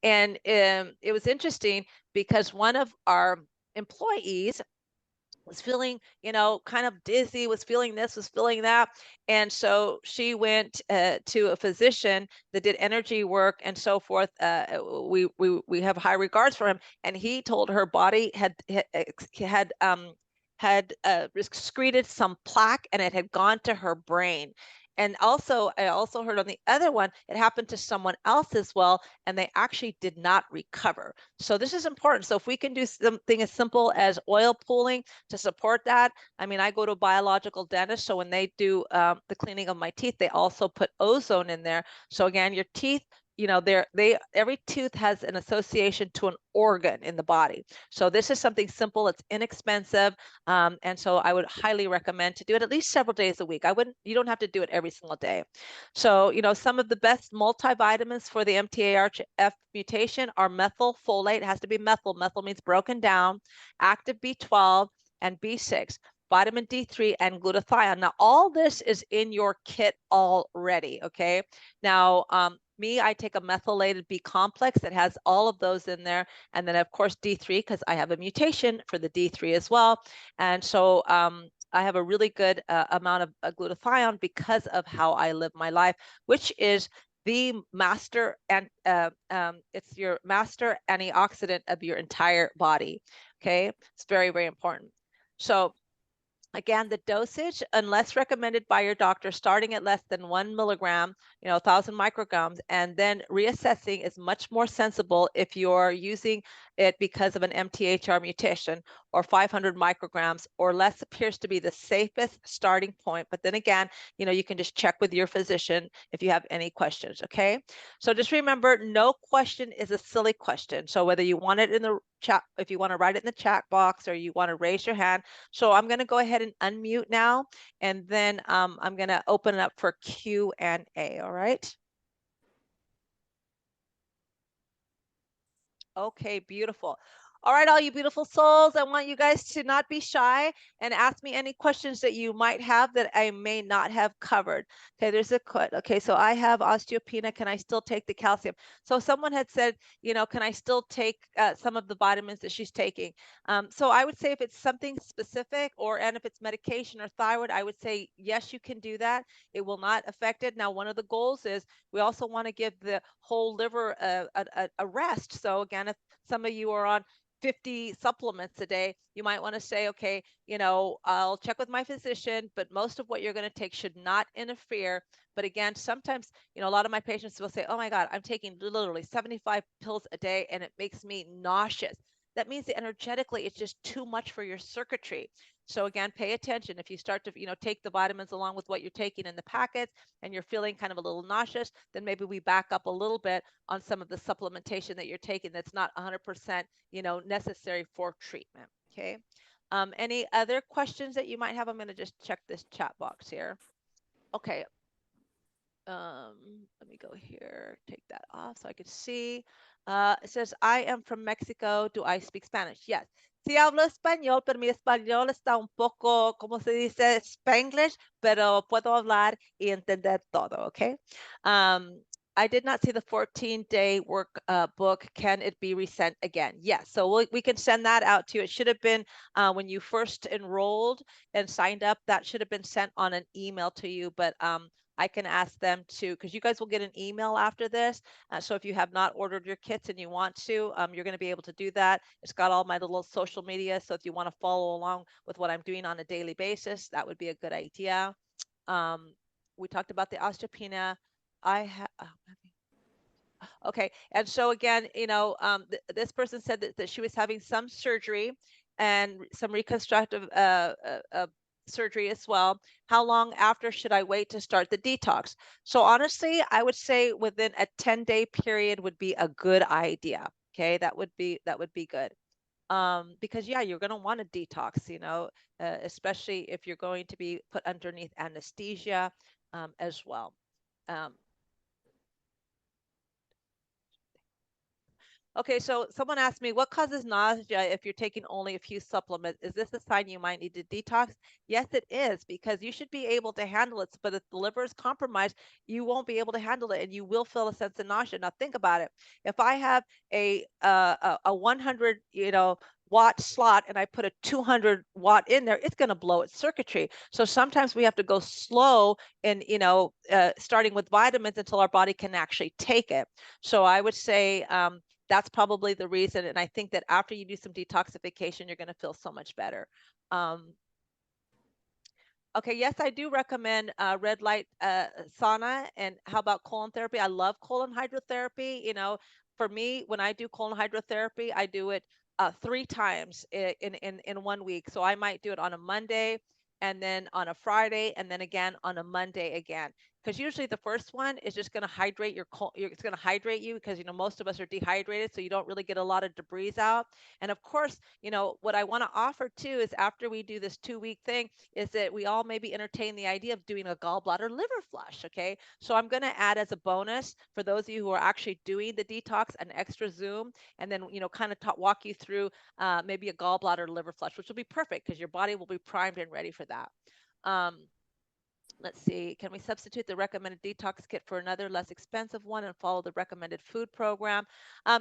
And it was interesting because one of our employees was feeling, kind of dizzy, was feeling this, was feeling that. And so she went to a physician that did energy work and so forth. We have high regards for him, and he told her body had excreted some plaque, and it had gone to her brain. And also, I also heard on the other one, it happened to someone else as well, and they actually did not recover. So this is important. So if we can do something as simple as oil pulling to support that. I mean, I go to a biological dentist, so when they do the cleaning of my teeth, they also put ozone in there. So again, your teeth, every tooth has an association to an organ in the body. So this is something simple, it's inexpensive, and so I would highly recommend to do it at least several days a week. You don't have to do it every single day. So, some of the best multivitamins for the MTHFR mutation are methylfolate. It has to be methyl. Methyl means broken down, active B12, and B6, vitamin D3, and glutathione. Now, all this is in your kit already, okay? Now, I take a methylated B complex that has all of those in there. And then, of course, D3, because I have a mutation for the D3 as well. And so I have a really good amount of glutathione because of how I live my life, which is the master, and it's your master antioxidant of your entire body. Okay, it's very, very important. So again, the dosage, unless recommended by your doctor, starting at less than 1 milligram, 1,000 micrograms, and then reassessing is much more sensible if you're using it because of an MTHR mutation, or 500 micrograms or less appears to be the safest starting point. But then again, you can just check with your physician if you have any questions, okay? So just remember, no question is a silly question. So whether you want it in the chat, if you want to write it in the chat box, or you want to raise your hand. So I'm going to go ahead and unmute now, and then I'm going to open it up for Q&A, all right? Okay, beautiful. All right, all you beautiful souls, I want you guys to not be shy and ask me any questions that you might have that I may not have covered. Okay, there's a question. Okay, so I have osteopenia. Can I still take the calcium? So someone had said, can I still take some of the vitamins that she's taking? So I would say if it's something specific, and if it's medication or thyroid, I would say, yes, you can do that. It will not affect it. Now, one of the goals is we also want to give the whole liver a rest. So again, if some of you are on 50 supplements a day, you might want to say, okay, I'll check with my physician, but most of what you're going to take should not interfere. But again, sometimes, a lot of my patients will say, oh my God, I'm taking literally 75 pills a day and it makes me nauseous. That means that energetically it's just too much for your circuitry. So again, pay attention. If you start to, take the vitamins along with what you're taking in the packets and you're feeling kind of a little nauseous, then maybe we back up a little bit on some of the supplementation that you're taking that's not 100%, necessary for treatment. Okay. Any other questions that you might have? I'm going to just check this chat box here. Okay. Let me go here, take that off so I can see. It says, I am from Mexico. Do I speak Spanish? Yes. Sí hablo español, pero mi español está un poco, ¿cómo se dice? Spanglish, pero puedo hablar y entender todo, okay? I did not see the 14-day work book. Can it be resent again? Yes. So we can send that out to you. It should have been when you first enrolled and signed up, that should have been sent on an email to you. But I can ask them to, because you guys will get an email after this. So if you have not ordered your kits and you want to, you're going to be able to do that. It's got all my little social media. So if you want to follow along with what I'm doing on a daily basis, that would be a good idea. We talked about the osteopenia. Okay. And so again, this person said that she was having some surgery and some reconstructive surgery as well. How long after should I wait to start the detox? So honestly, I would say within a 10-day period would be a good idea. Okay, that would be good. Because yeah, you're going to want to detox, especially if you're going to be put underneath anesthesia as well. Okay, so someone asked me, what causes nausea if you're taking only a few supplements? Is this a sign you might need to detox? Yes, it is, because you should be able to handle it. But if the liver is compromised, you won't be able to handle it, and you will feel a sense of nausea. Now think about it. If I have a 100, watt slot and I put a 200 watt in there, it's going to blow its circuitry. So sometimes we have to go slow and, starting with vitamins until our body can actually take it. So I would say that's probably the reason. And I think that after you do some detoxification, you're going to feel so much better. Okay, yes, I do recommend red light sauna. And how about colon therapy? I love colon hydrotherapy. For me, when I do colon hydrotherapy, I do it 3 times in 1 week. So I might do it on a Monday, and then on a Friday, and then again on a Monday again. Because usually the first one is just going to hydrate it's going to hydrate you, because most of us are dehydrated, so you don't really get a lot of debris out. And of course, what I want to offer too is, after we do this 2-week thing, is that we all maybe entertain the idea of doing a gallbladder liver flush. Okay, so I'm going to add as a bonus for those of you who are actually doing the detox an extra Zoom, and then kind of walk you through maybe a gallbladder liver flush, which will be perfect because your body will be primed and ready for that. Let's see, can we substitute the recommended detox kit for another less expensive one and follow the recommended food program?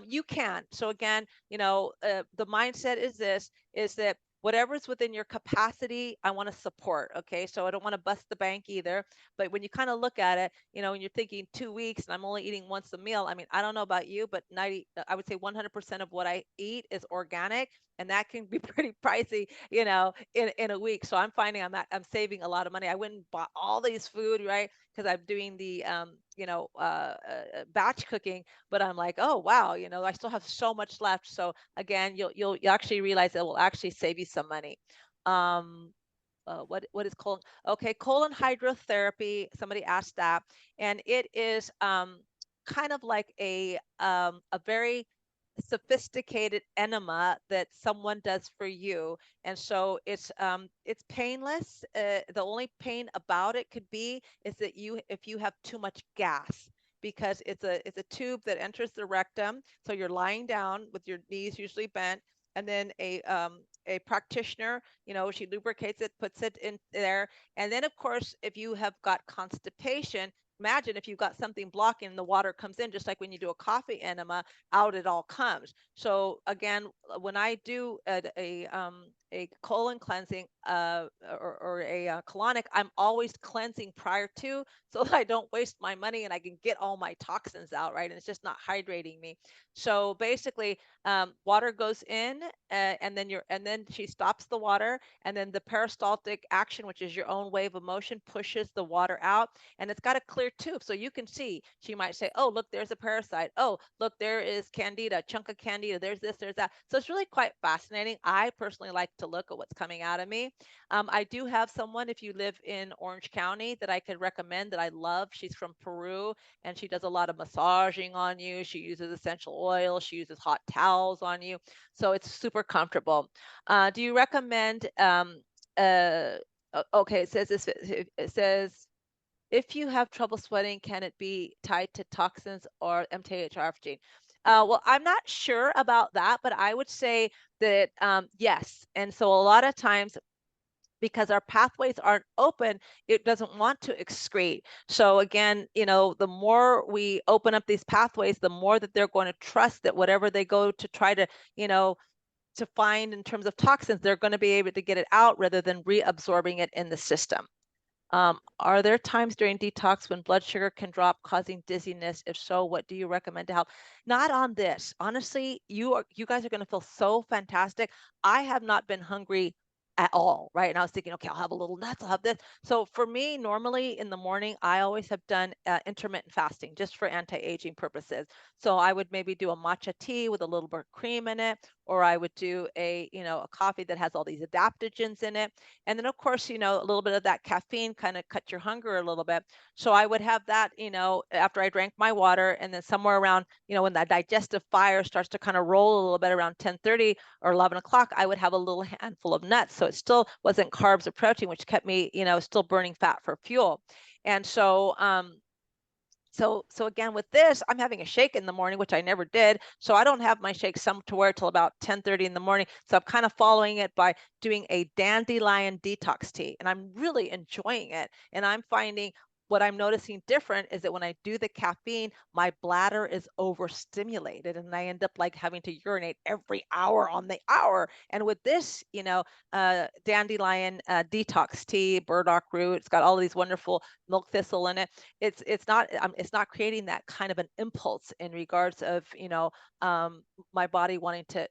You can. So again, the mindset is that whatever's within your capacity, I want to support. Okay, so I don't want to bust the bank either. But when you kind of look at it, when you're thinking 2 weeks and I'm only eating once a meal, I mean, I don't know about you, but I would say 100% of what I eat is organic, and that can be pretty pricey, in a week. So I'm finding I'm saving a lot of money. I wouldn't buy all these food, right? Because I'm doing the batch cooking, but I'm like, oh wow, I still have so much left. So again, you'll actually realize it will actually save you some money. What is colon? Okay, colon hydrotherapy. Somebody asked that, and it is kind of like a very sophisticated enema that someone does for you. And so it's painless. The only pain about it could be is that if you have too much gas, because it's a tube that enters the rectum. So you're lying down with your knees usually bent, and then a practitioner, she lubricates it, puts it in there. And then of course, if you have got constipation, imagine if you've got something blocking and the water comes in, just like when you do a coffee enema, out it all comes. So again, when I do a colon cleansing or a colonic, I'm always cleansing prior to, so that I don't waste my money and I can get all my toxins out, right? And it's just not hydrating me. So basically, water goes in, and then she stops the water, and then the peristaltic action, which is your own wave of motion, pushes the water out, and it's got a clear tube, so you can see. She might say, oh, look, there's a parasite. Oh, look, there is candida, a chunk of candida. There's this, there's that. So it's really quite fascinating. I personally like to look at what's coming out of me. I do have someone, if you live in Orange County, that I could recommend that I love. She's from Peru, and she does a lot of massaging on you. She uses essential oil. She uses hot towels on you. So it's super comfortable. Do you recommend, okay, it says this, it says, if you have trouble sweating, can it be tied to toxins or MTHFR gene? Well, I'm not sure about that, but I would say that yes. And so a lot of times, because our pathways aren't open, it doesn't want to excrete. So again, the more we open up these pathways, the more that they're going to trust that whatever they go to try to, to find in terms of toxins, they're going to be able to get it out rather than reabsorbing it in the system. Are there times during detox when blood sugar can drop, causing dizziness? If so, what do you recommend to help? Not on this. Honestly, you guys are going to feel so fantastic. I have not been hungry at all, right? And I was thinking, okay, I'll have a little nuts, I'll have this. So for me, normally in the morning, I always have done intermittent fasting just for anti-aging purposes. So I would maybe do a matcha tea with a little bit of cream in it, or I would do a coffee that has all these adaptogens in it. And then of course, a little bit of that caffeine kind of cut your hunger a little bit. So I would have that, after I drank my water, and then somewhere around, when that digestive fire starts to kind of roll a little bit around 10:30 or 11 o'clock, I would have a little handful of nuts. So it still wasn't carbs or protein, which kept me, still burning fat for fuel. And so, so again, with this, I'm having a shake in the morning, which I never did. So I don't have my shake somewhere till about 10:30 in the morning. So I'm kind of following it by doing a dandelion detox tea, and I'm really enjoying it. And I'm finding what I'm noticing different is that when I do the caffeine, my bladder is overstimulated and I end up like having to urinate every hour on the hour. And with this, dandelion detox tea, burdock root, it's got all of these wonderful milk thistle in it. It's not creating that kind of an impulse in regards of my body wanting to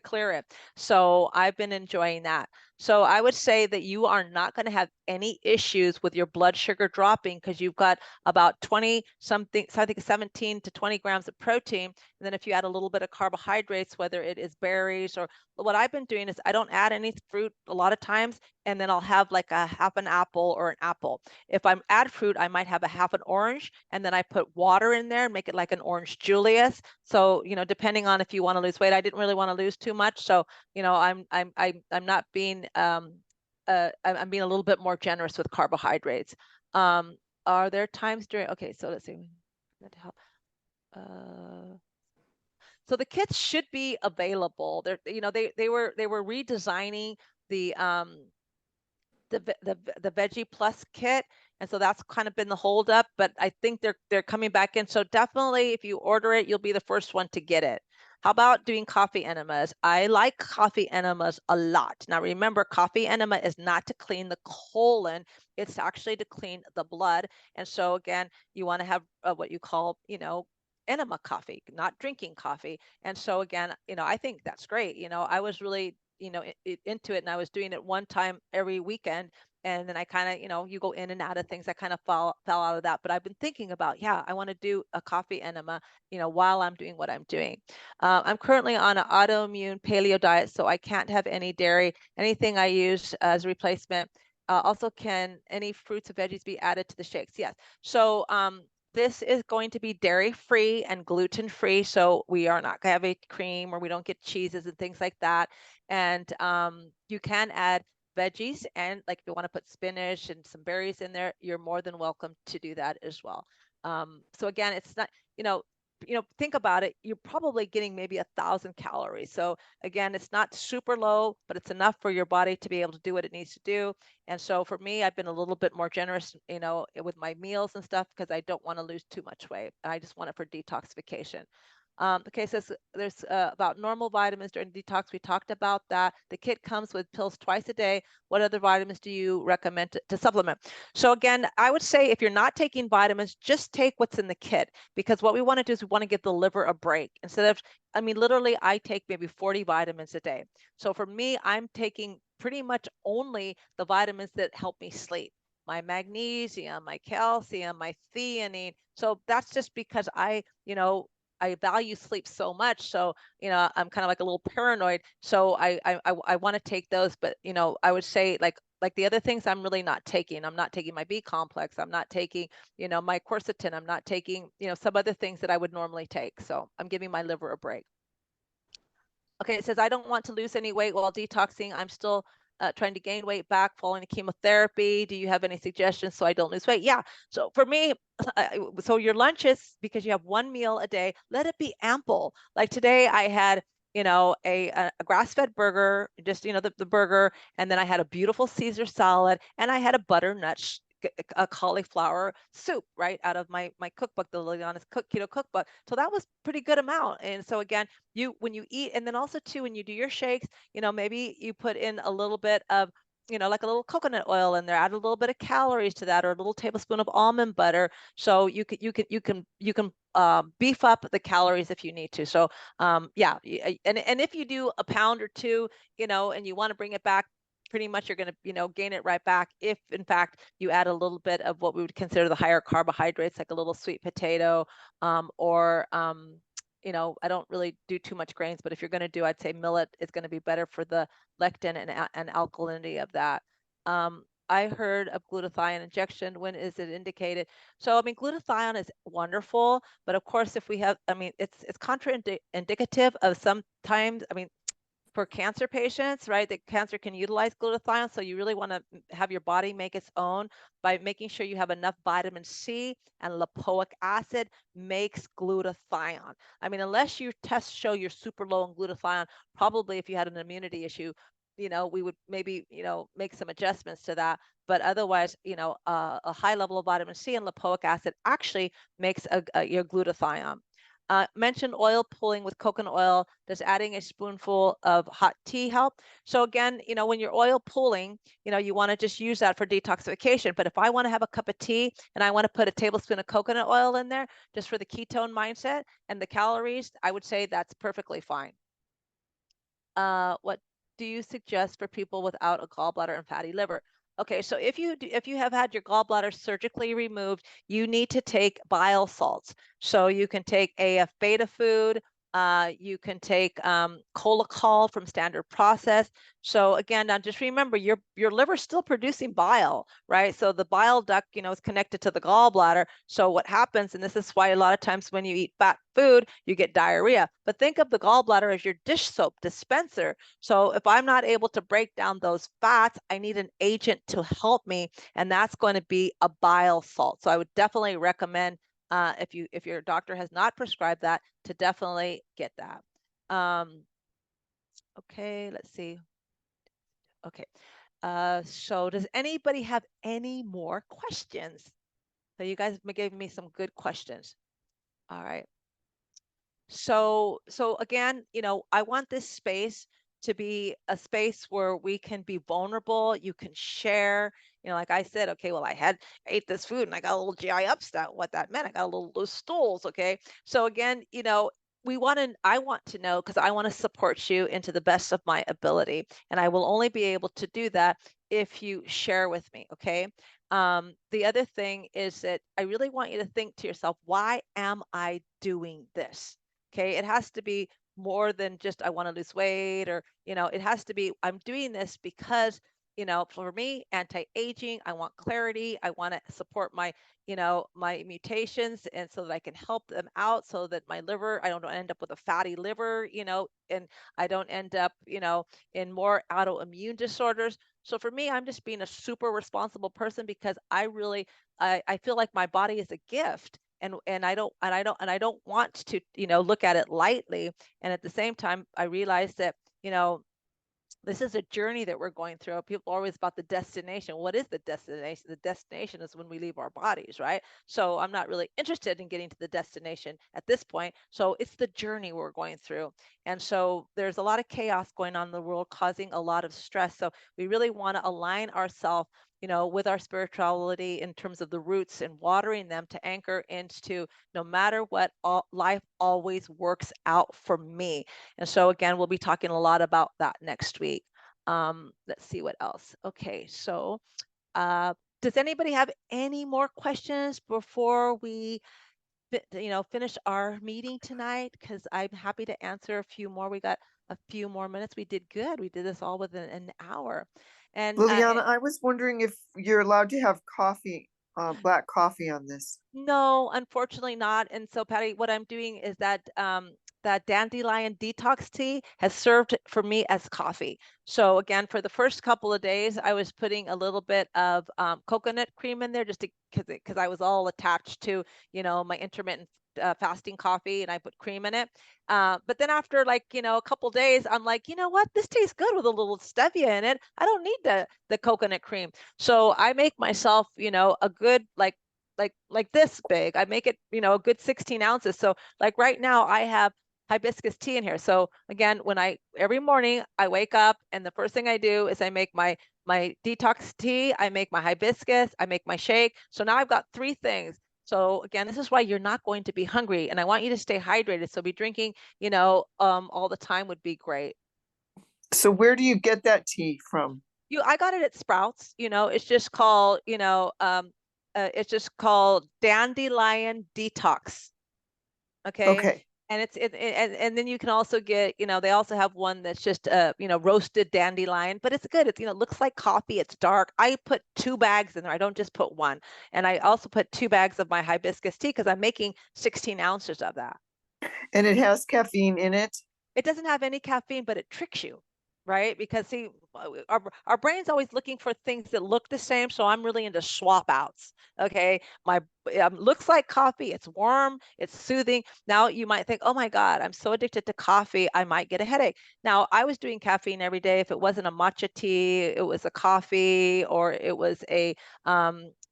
clear it. So I've been enjoying that. So I would say that you are not going to have any issues with your blood sugar dropping because you've got about 20 something, so I think 17 to 20 grams of protein. And then if you add a little bit of carbohydrates, whether it is berries or what I've been doing is I don't add any fruit a lot of times, and then I'll have like a half an apple or an apple. If I add fruit, I might have a half an orange, and then I put water in there and make it like an orange Julius. So, depending on if you want to lose weight, I didn't really want to lose too much. So, I'm not being I'm being a little bit more generous with carbohydrates. Are there times during, okay, so let's see. So the kits should be available. They were redesigning the Veggie Plus kit, and so that's kind of been the holdup. But I think they're coming back in. So definitely, if you order it, you'll be the first one to get it. How about doing coffee enemas? I like coffee enemas a lot. Now remember, coffee enema is not to clean the colon; it's actually to clean the blood. And so again, you want to have what you call, enema coffee, not drinking coffee. And so again, I think that's great. I was really into it, and I was doing it one time every weekend, and then I kind of you go in and out of things. I kind of fell out of that, but I've been thinking about, yeah, I want to do a coffee enema while I'm doing what I'm doing. I'm currently on an autoimmune paleo diet, so I can't have any dairy. Anything I use as a replacement. Also, can any fruits or veggies be added to the shakes? Yes. So this is going to be dairy free and gluten free, so we are not going to have a cream, or we don't get cheeses and things like that. And you can add veggies, and like if you want to put spinach and some berries in there, you're more than welcome to do that as well. So again, it's not, think about it, you're probably getting maybe 1,000 calories. So again, it's not super low, but it's enough for your body to be able to do what it needs to do. And so for me, I've been a little bit more generous, with my meals and stuff, because I don't want to lose too much weight. I just want it for detoxification. Okay, so there's about normal vitamins during detox. We talked about that. The kit comes with pills twice a day. What other vitamins do you recommend to supplement? So again, I would say if you're not taking vitamins, just take what's in the kit, because what we want to do is we want to give the liver a break. Instead of, literally, I take maybe 40 vitamins a day. So for me, I'm taking pretty much only the vitamins that help me sleep. My magnesium, my calcium, my theanine. So that's just because I value sleep so much. So, I'm kind of like a little paranoid. So I want to take those, but, I would say like the other things I'm really not taking. I'm not taking my B complex. I'm not taking, my quercetin. I'm not taking, some other things that I would normally take. So I'm giving my liver a break. Okay, it says, I don't want to lose any weight while detoxing. I'm still trying to gain weight back following the chemotherapy. Do you have any suggestions so I don't lose weight? Yeah. So for me, so your lunches, because you have one meal a day, let it be ample. Like today I had, a grass-fed burger, just, the burger, and then I had a beautiful Caesar salad, and I had a butternut a cauliflower soup right out of my cookbook, the Liliana's Keto Cookbook. So that was pretty good amount. And so again, when you eat, and then also too, when you do your shakes, maybe you put in a little bit of, like a little coconut oil in there, add a little bit of calories to that, or a little tablespoon of almond butter. So you can beef up the calories if you need to. So yeah, and if you do a pound or two, and you want to bring it back, pretty much you're going to, gain it right back if in fact you add a little bit of what we would consider the higher carbohydrates, like a little sweet potato, or I don't really do too much grains, but if you're going to do, I'd say millet is going to be better for the lectin and alkalinity of that. I heard of glutathione injection. When is it indicated? So, glutathione is wonderful, but of course, if we have, it's contraindicative of sometimes, for cancer patients, right? That cancer can utilize glutathione. So you really want to have your body make its own by making sure you have enough vitamin C, and lipoic acid makes glutathione. Unless your tests show you're super low in glutathione, probably if you had an immunity issue, we would maybe, make some adjustments to that. But otherwise, a high level of vitamin C and lipoic acid actually makes your glutathione. Mentioned oil pulling with coconut oil. Does adding a spoonful of hot tea help? So again, when you're oil pulling, you want to just use that for detoxification. But if I want to have a cup of tea and I want to put a tablespoon of coconut oil in there just for the ketone mindset and the calories, I would say that's perfectly fine. What do you suggest for people without a gallbladder and fatty liver? Okay, so if you have had your gallbladder surgically removed, you need to take bile salts. So you can take AF beta food, you can take cholesterol from Standard Process. So again, now just remember your liver's still producing bile, right? So the bile duct, is connected to the gallbladder. So what happens, and this is why a lot of times when you eat fat food, you get diarrhea. But think of the gallbladder as your dish soap dispenser. So if I'm not able to break down those fats, I need an agent to help me, and that's going to be a bile salt. So I would definitely recommend, if your doctor has not prescribed that, to definitely get that. Okay, let's see. Okay, so does anybody have any more questions? So you guys gave me some good questions. All right. So again, I want this space to be a space where we can be vulnerable. You can share, like I said, okay, well, I ate this food and I got a little GI upset. What that meant, I got a little loose stools. Okay. So again, I want to know, because I want to support you into the best of my ability. And I will only be able to do that if you share with me. Okay. The other thing is that I really want you to think to yourself, why am I doing this? Okay, it has to be more than just I want to lose weight, or it has to be I'm doing this because for me, anti-aging, I want clarity, I want to support my my mutations, and so that I can help them out, so that my liver, I don't end up with a fatty liver, and I don't end up in more autoimmune disorders. So for me, I'm just being a super responsible person, because I feel like my body is a gift, and I don't want to look at it lightly. And at the same time, I realize that this is a journey that we're going through. People are always about the destination. What is the destination? The destination is when we leave our bodies, right? So I'm not really interested in getting to the destination at this point. So it's the journey we're going through. And so there's a lot of chaos going on in the world, causing a lot of stress. So we really want to align ourselves with our spirituality in terms of the roots, and watering them to anchor into, no matter what, life always works out for me. And so again, we'll be talking a lot about that next week. Let's see what else. Okay, so does anybody have any more questions before we finish our meeting tonight? Because I'm happy to answer a few more. We got a few more minutes. We did good. We did this all within an hour. And Liliana, I was wondering if you're allowed to have coffee, black coffee on this. no, unfortunately not. And so, Patty, what I'm doing is that dandelion detox tea has served for me as coffee. So again, for the first couple of days, I was putting a little bit of coconut cream in there, just because I was all attached to my intermittent fasting coffee, and I put cream in it. But then after a couple days, I'm like, you know what? This tastes good with a little stevia in it. I don't need the coconut cream. So I make myself, a good like this big. I make it, a good 16 ounces. So like right now I have hibiscus tea in here. So again, every morning I wake up, and the first thing I do is I make my detox tea, I make my hibiscus, I make my shake. So now I've got 3 things. So again, this is why you're not going to be hungry, and I want you to stay hydrated. So be drinking, all the time would be great. So where do you get that tea from? I got it at Sprouts. It's just called Dandelion Detox. Okay. Okay. And and then you can also get, they also have one that's just roasted dandelion, but it's good. It's, looks like coffee. It's dark. I put 2 bags in there. I don't just put 1. And I also put 2 bags of my hibiscus tea, because I'm making 16 ounces of that. And it has caffeine in it? It doesn't have any caffeine, but it tricks you. right? Because see, our brain's always looking for things that look the same. So I'm really into swap outs. Okay, my looks like coffee. It's warm. It's soothing. Now you might think, oh my God, I'm so addicted to coffee, I might get a headache. Now I was doing caffeine every day. If it wasn't a matcha tea, it was a coffee, or it was a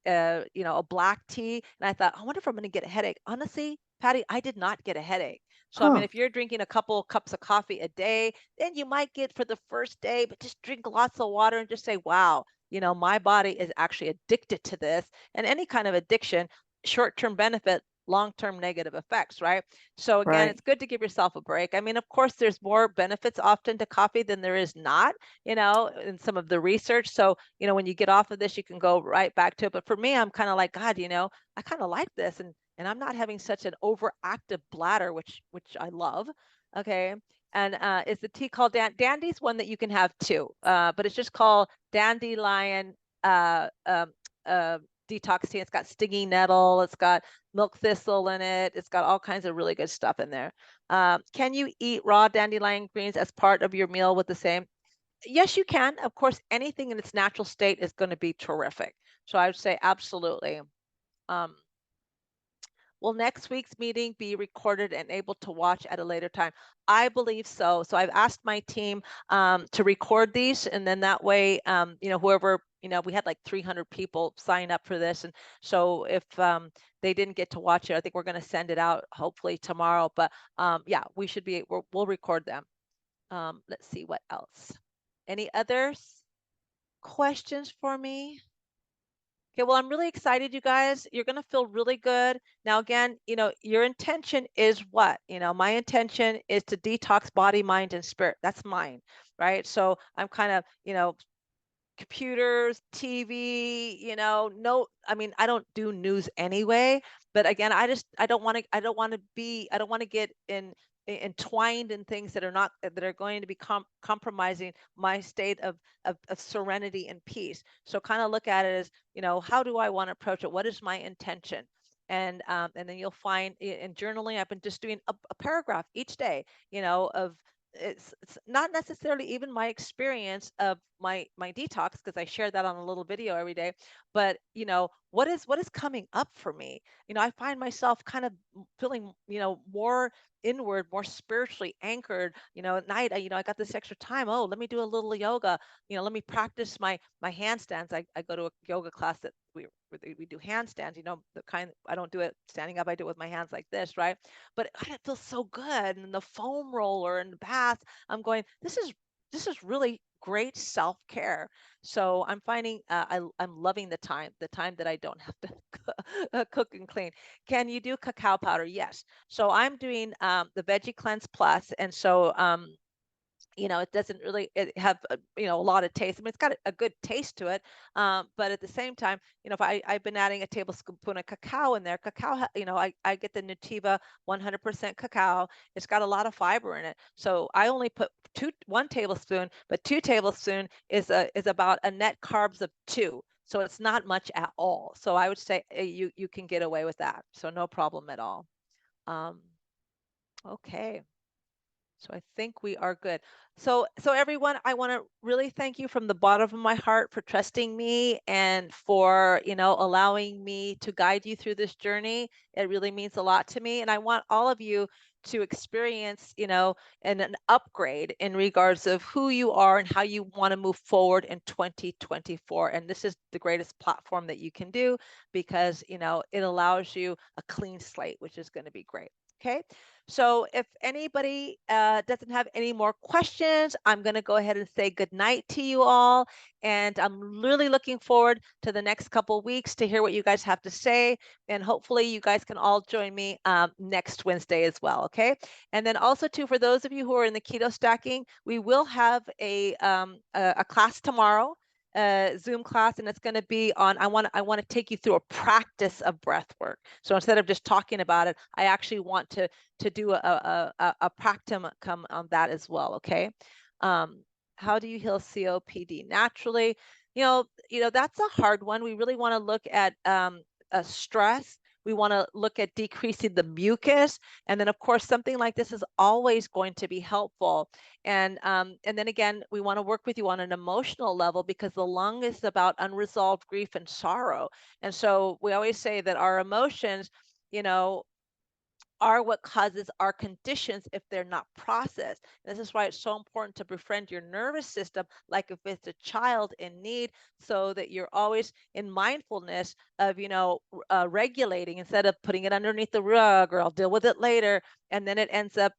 a black tea. And I thought, I wonder if I'm going to get a headache. Honestly, Patty, I did not get a headache. So, I mean, Huh. if you're drinking a couple cups of coffee a day, then you might get for the first day, but just drink lots of water and just say, wow, my body is actually addicted to this. And any kind of addiction, short-term benefit, long-term negative effects, right? So again, Right. it's good to give yourself a break. I mean, of course, there's more benefits often to coffee than there is not, in some of the research. So, when you get off of this, you can go right back to it. But for me, I'm kind of like, God, I kind of like this. And I'm not having such an overactive bladder, which I love. Okay. And it's the tea called Dandy's one that you can have too, but it's just called Dandelion uh, um, uh, Detox tea. It's got stinging nettle, it's got milk thistle in it, it's got all kinds of really good stuff in there. Can you eat raw dandelion greens as part of your meal with the same? Yes, you can. Of course, anything in its natural state is going to be terrific. So I would say absolutely. Um, Will next week's meeting be recorded and able to watch at a later time? I believe so. So I've asked my team to record these, and then that way, whoever, we had like 300 people sign up for this. And so if they didn't get to watch it, I think we're going to send it out hopefully tomorrow. But yeah, we'll record them. Let's see what else. Any others questions for me? Okay, well, I'm really excited, you guys. You're going to feel really good. Now, again, your intention is what? My intention is to detox body, mind, and spirit. That's mine, right? So I'm kind of, computers, TV, no, I mean, I don't do news anyway, but again, I don't want to get entwined in things that are not, that are going to be compromising my state of serenity and peace. So kind of look at it as, how do I want to approach it? What is my intention? And then you'll find in journaling, I've been just doing a paragraph each day, of it's not necessarily even my experience of my detox, because I share that on a little video every day, but what is coming up for me. I find myself kind of feeling more inward, more spiritually anchored. At night, I got this extra time. Oh, let me do a little yoga. Let me practice my handstands. I go to a yoga class that we do handstands. The kind, I don't do it standing up. I do it with my hands like this, right? But God, it feels so good. And the foam roller and the bath, I'm going, this is really great self-care. So I'm finding I'm loving the time that I don't have to cook and clean. Can you do cacao powder? Yes. So I'm doing the Veggie Cleanse Plus, and so it doesn't really have a lot of taste. I mean, it's got a good taste to it, but at the same time, if I've been adding a tablespoon of cacao in there. Cacao, I get the Nutiva 100% cacao. It's got a lot of fiber in it, so I only put 1 tablespoon, but 2 tablespoon is about a net carbs of 2. So it's not much at all. So I would say you can get away with that. So no problem at all. Um, okay. So I think we are good. So everyone, I want to really thank you from the bottom of my heart for trusting me and for, allowing me to guide you through this journey. It really means a lot to me. And I want all of you to experience, an upgrade in regards of who you are and how you want to move forward in 2024. And this is the greatest platform that you can do, because, it allows you a clean slate, which is going to be great. Okay. So if anybody doesn't have any more questions, I'm going to go ahead and say good night to you all. And I'm really looking forward to the next couple of weeks to hear what you guys have to say. And hopefully you guys can all join me next Wednesday as well. Okay. And then also too, for those of you who are in the keto stacking, we will have a class tomorrow. Zoom class, and it's going to be on, I want to take you through a practice of breath work. So instead of just talking about it, I actually want to do a practicum on that as well. Okay. How do you heal COPD naturally? That's a hard one. We really want to look at stress. We want to look at decreasing the mucus. And then of course, something like this is always going to be helpful. And then again, we want to work with you on an emotional level, because the lung is about unresolved grief and sorrow. And so we always say that our emotions, you know, are what causes our conditions if they're not processed. And this is why it's so important to befriend your nervous system, like if it's a child in need, so that you're always in mindfulness of, regulating, instead of putting it underneath the rug, or I'll deal with it later. And then it ends up,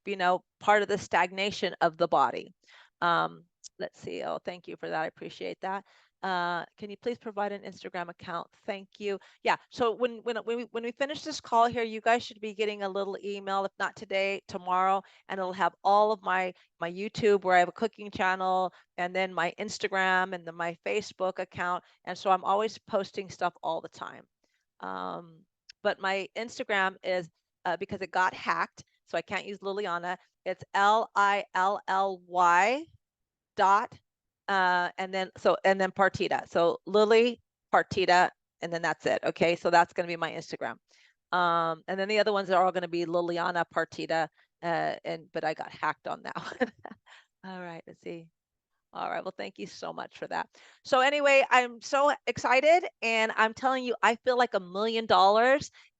part of the stagnation of the body. Let's see. Oh, thank you for that. I appreciate that. Can you please provide an Instagram account? Thank you. Yeah. So when we finish this call here, you guys should be getting a little email, if not today, tomorrow, and it'll have all of my YouTube, where I have a cooking channel, and then my Instagram, and then my Facebook account. And so I'm always posting stuff all the time. But my Instagram is, because it got hacked, so I can't use Liliana. It's LILLY dot and then Partita. So Lily Partita, and then that's it. Okay, so that's going to be my Instagram. And then the other ones are all going to be Liliana Partita, but I got hacked on that one. All right, let's see. All right, well, thank you so much for that. So anyway, I'm so excited, and I'm telling you, I feel like $1 million.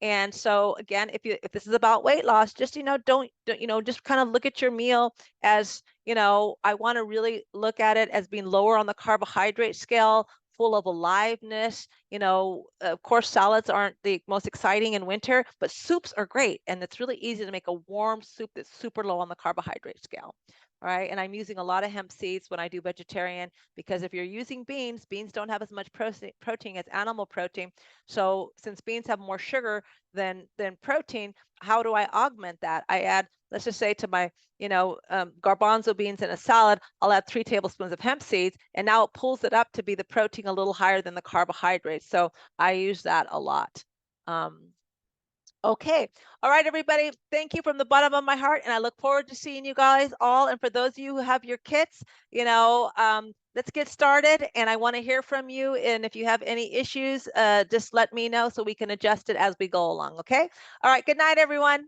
And so again, if this is about weight loss, just don't just kind of look at your meal as, I want to really look at it as being lower on the carbohydrate scale, full of aliveness. Of course, salads aren't the most exciting in winter, but soups are great, and it's really easy to make a warm soup that's super low on the carbohydrate scale. All right, and I'm using a lot of hemp seeds when I do vegetarian, because if you're using beans don't have as much protein as animal protein. So since beans have more sugar than protein, how do I augment that? I add, let's just say, to my garbanzo beans in a salad, I'll add 3 tablespoons of hemp seeds, and now it pulls it up to be the protein a little higher than the carbohydrates. So I use that a lot. Okay. All right, everybody. Thank you from the bottom of my heart. And I look forward to seeing you guys all. And for those of you who have your kits, let's get started. And I want to hear from you. And if you have any issues, just let me know so we can adjust it as we go along. Okay. All right. Good night, everyone.